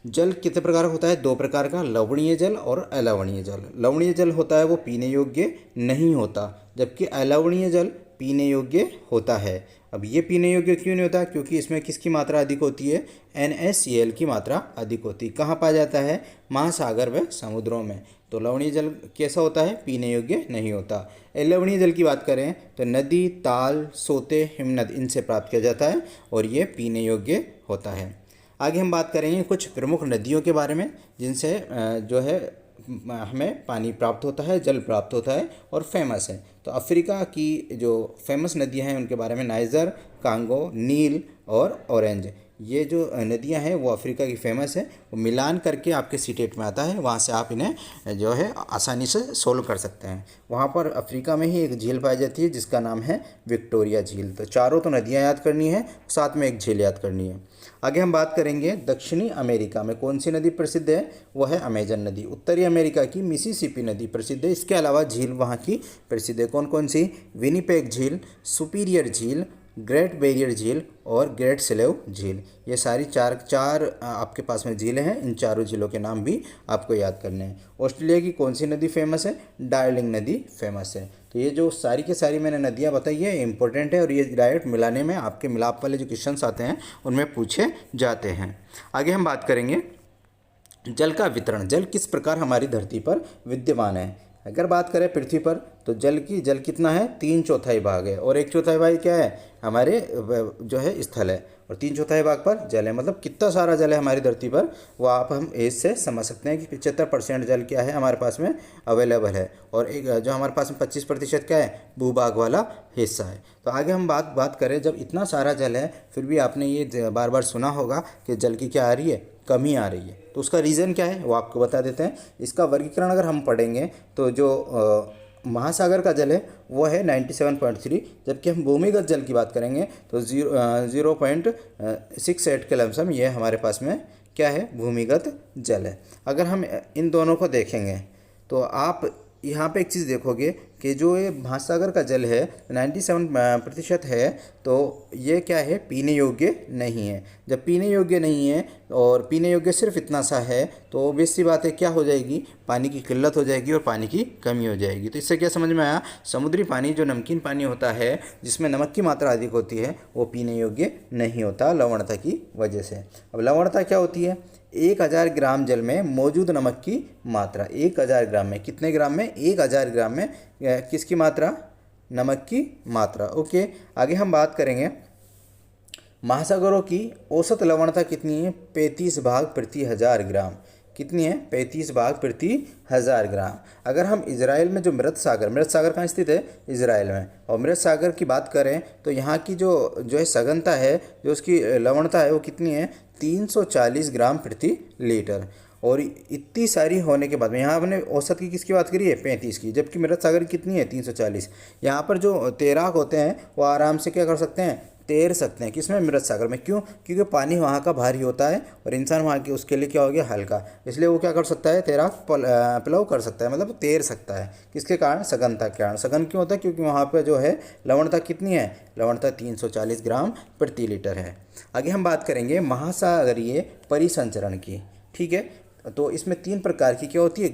जल कितने प्रकार का होता है? 2 प्रकार का, लवणीय जल और अलवणीय जल। लवणीय जल होता है वो पीने योग्य नहीं होता, जबकि अलवणीय जल पीने योग्य होता है। अब ये पीने योग्य क्यों नहीं होता? क्योंकि इसमें किसकी मात्रा अधिक होती है? NaCl की मात्रा अधिक होती है। कहाँ पाया जाता है? महासागर व समुद्रों में। तो लवणीय जल कैसा होता है? पीने योग्य नहीं होता। अलवणीय जल की बात करें तो नदी, ताल, सोते, हिमनद, इनसे प्राप्त किया जाता है और ये पीने योग्य होता है। आगे हम बात करेंगे कुछ प्रमुख नदियों के बारे में जिनसे जो है हमें पानी प्राप्त होता है, जल प्राप्त होता है और फेमस है। तो अफ्रीका की जो फेमस नदियां हैं उनके बारे में नाइजर, कांगो, नील और ऑरेंज, ये जो नदियां हैं वो अफ्रीका की फेमस है। वो मिलान करके आपके सीटेट में आता है, वहाँ से आप इन्हें जो है आसानी से सोल्व कर सकते हैं। वहाँ पर अफ्रीका में ही एक झील पाई जाती है जिसका नाम है विक्टोरिया झील। तो चारों तो नदियाँ याद करनी है, साथ में एक झील याद करनी है। आगे हम बात करेंगे दक्षिणी अमेरिका में कौन सी नदी प्रसिद्ध है? वो है अमेजन नदी। उत्तरी अमेरिका की मिसिसिपी नदी प्रसिद्ध है। इसके अलावा झील वहाँ की प्रसिद्ध है। कौन कौन सी? विनिपेग झील, सुपीरियर झील, ग्रेट बैरियर झील और ग्रेट स्लेव झील। ये सारी चार आपके पास में झीलें हैं। इन चारों झीलों के नाम भी आपको याद करने हैं। ऑस्ट्रेलिया की कौन सी नदी फेमस है? डार्लिंग नदी फेमस है। तो ये जो सारी के सारी मैंने नदियाँ बताई है इंपॉर्टेंट है, और ये डायरेक्ट मिलाने में आपके मिलाप वाले जो क्वेश्चंस आते हैं उनमें पूछे जाते हैं। आगे हम बात करेंगे जल का वितरण। जल किस प्रकार हमारी धरती पर विद्यमान है? अगर बात करें पृथ्वी पर तो जल कितना है, 3/4 भाग है, और 1/4 भाग क्या है, हमारे जो है स्थल है, और 3/4 भाग पर जल है। मतलब कितना सारा जल है हमारी धरती पर, वो आप हम इससे समझ सकते हैं कि 75% जल क्या है हमारे पास में अवेलेबल है, और एक जो हमारे पास में 25% क्या है, भूभाग वाला हिस्सा है। तो आगे हम बात करें, जब इतना सारा जल है फिर भी आपने ये बार बार सुना होगा कि जल की क्या आ रही है, कमी आ रही है। तो उसका रीज़न क्या है वो आपको बता देते हैं। इसका वर्गीकरण अगर हम पढ़ेंगे तो जो महासागर का जल है वो है 97.3, जबकि हम भूमिगत जल की बात करेंगे तो 0.68 के लमसम ये हमारे पास में क्या है, भूमिगत जल है। अगर हम इन दोनों को देखेंगे तो आप यहाँ पे एक चीज़ देखोगे कि जो ये महासागर का जल है 97% है, तो ये क्या है, पीने योग्य नहीं है। जब पीने योग्य नहीं है और पीने योग्य सिर्फ इतना सा है तो ऑब्वियस सी बात है क्या हो जाएगी, पानी की किल्लत हो जाएगी और पानी की कमी हो जाएगी। तो इससे क्या समझ में आया, समुद्री पानी जो नमकीन पानी होता है जिसमें नमक की मात्रा अधिक होती है वो पीने योग्य नहीं होता लवणता की वजह से। अब लवणता क्या होती है, 1000 ग्राम जल में मौजूद नमक की मात्रा, 1000 ग्राम में, कितने ग्राम में, 1000 ग्राम में किसकी मात्रा, नमक की मात्रा। ओके, आगे हम बात करेंगे महासागरों की औसत लवणता कितनी है, 35 भाग प्रति 1000 ग्राम। कितनी है, 35 भाग प्रति 1000 ग्राम। अगर हम इजराइल में जो मृत सागर कहाँ स्थित है, इजराइल में, और मृत सागर की बात करें तो यहाँ की जो है सघनता है, जो उसकी लवणता है वो कितनी है, 340 ग्राम प्रति लीटर। और इतनी सारी होने के बाद में यहाँ हमने औसत की किसकी बात करी है, 35 की, जबकि मृत सागर कितनी है, 340। यहाँ पर जो तैराक होते हैं वो आराम से क्या कर सकते हैं, तैर सकते हैं। किसमें, मृत सागर में। क्यों, क्योंकि पानी वहाँ का भारी होता है और इंसान वहाँ के उसके लिए क्या हो गया, हल्का, इसलिए वो क्या कर सकता है, तैराक प्लव कर सकता है, मतलब तैर सकता है। किसके कारण, सघनता के कारण। सघन क्यों होता है, क्योंकि वहाँ पर जो है लवणता कितनी है, लवणता 340 ग्राम प्रति लीटर है। आगे हम बात करेंगे महासागरीय परिसंचरण की। ठीक है, तो इसमें 3 प्रकार की क्या होती है,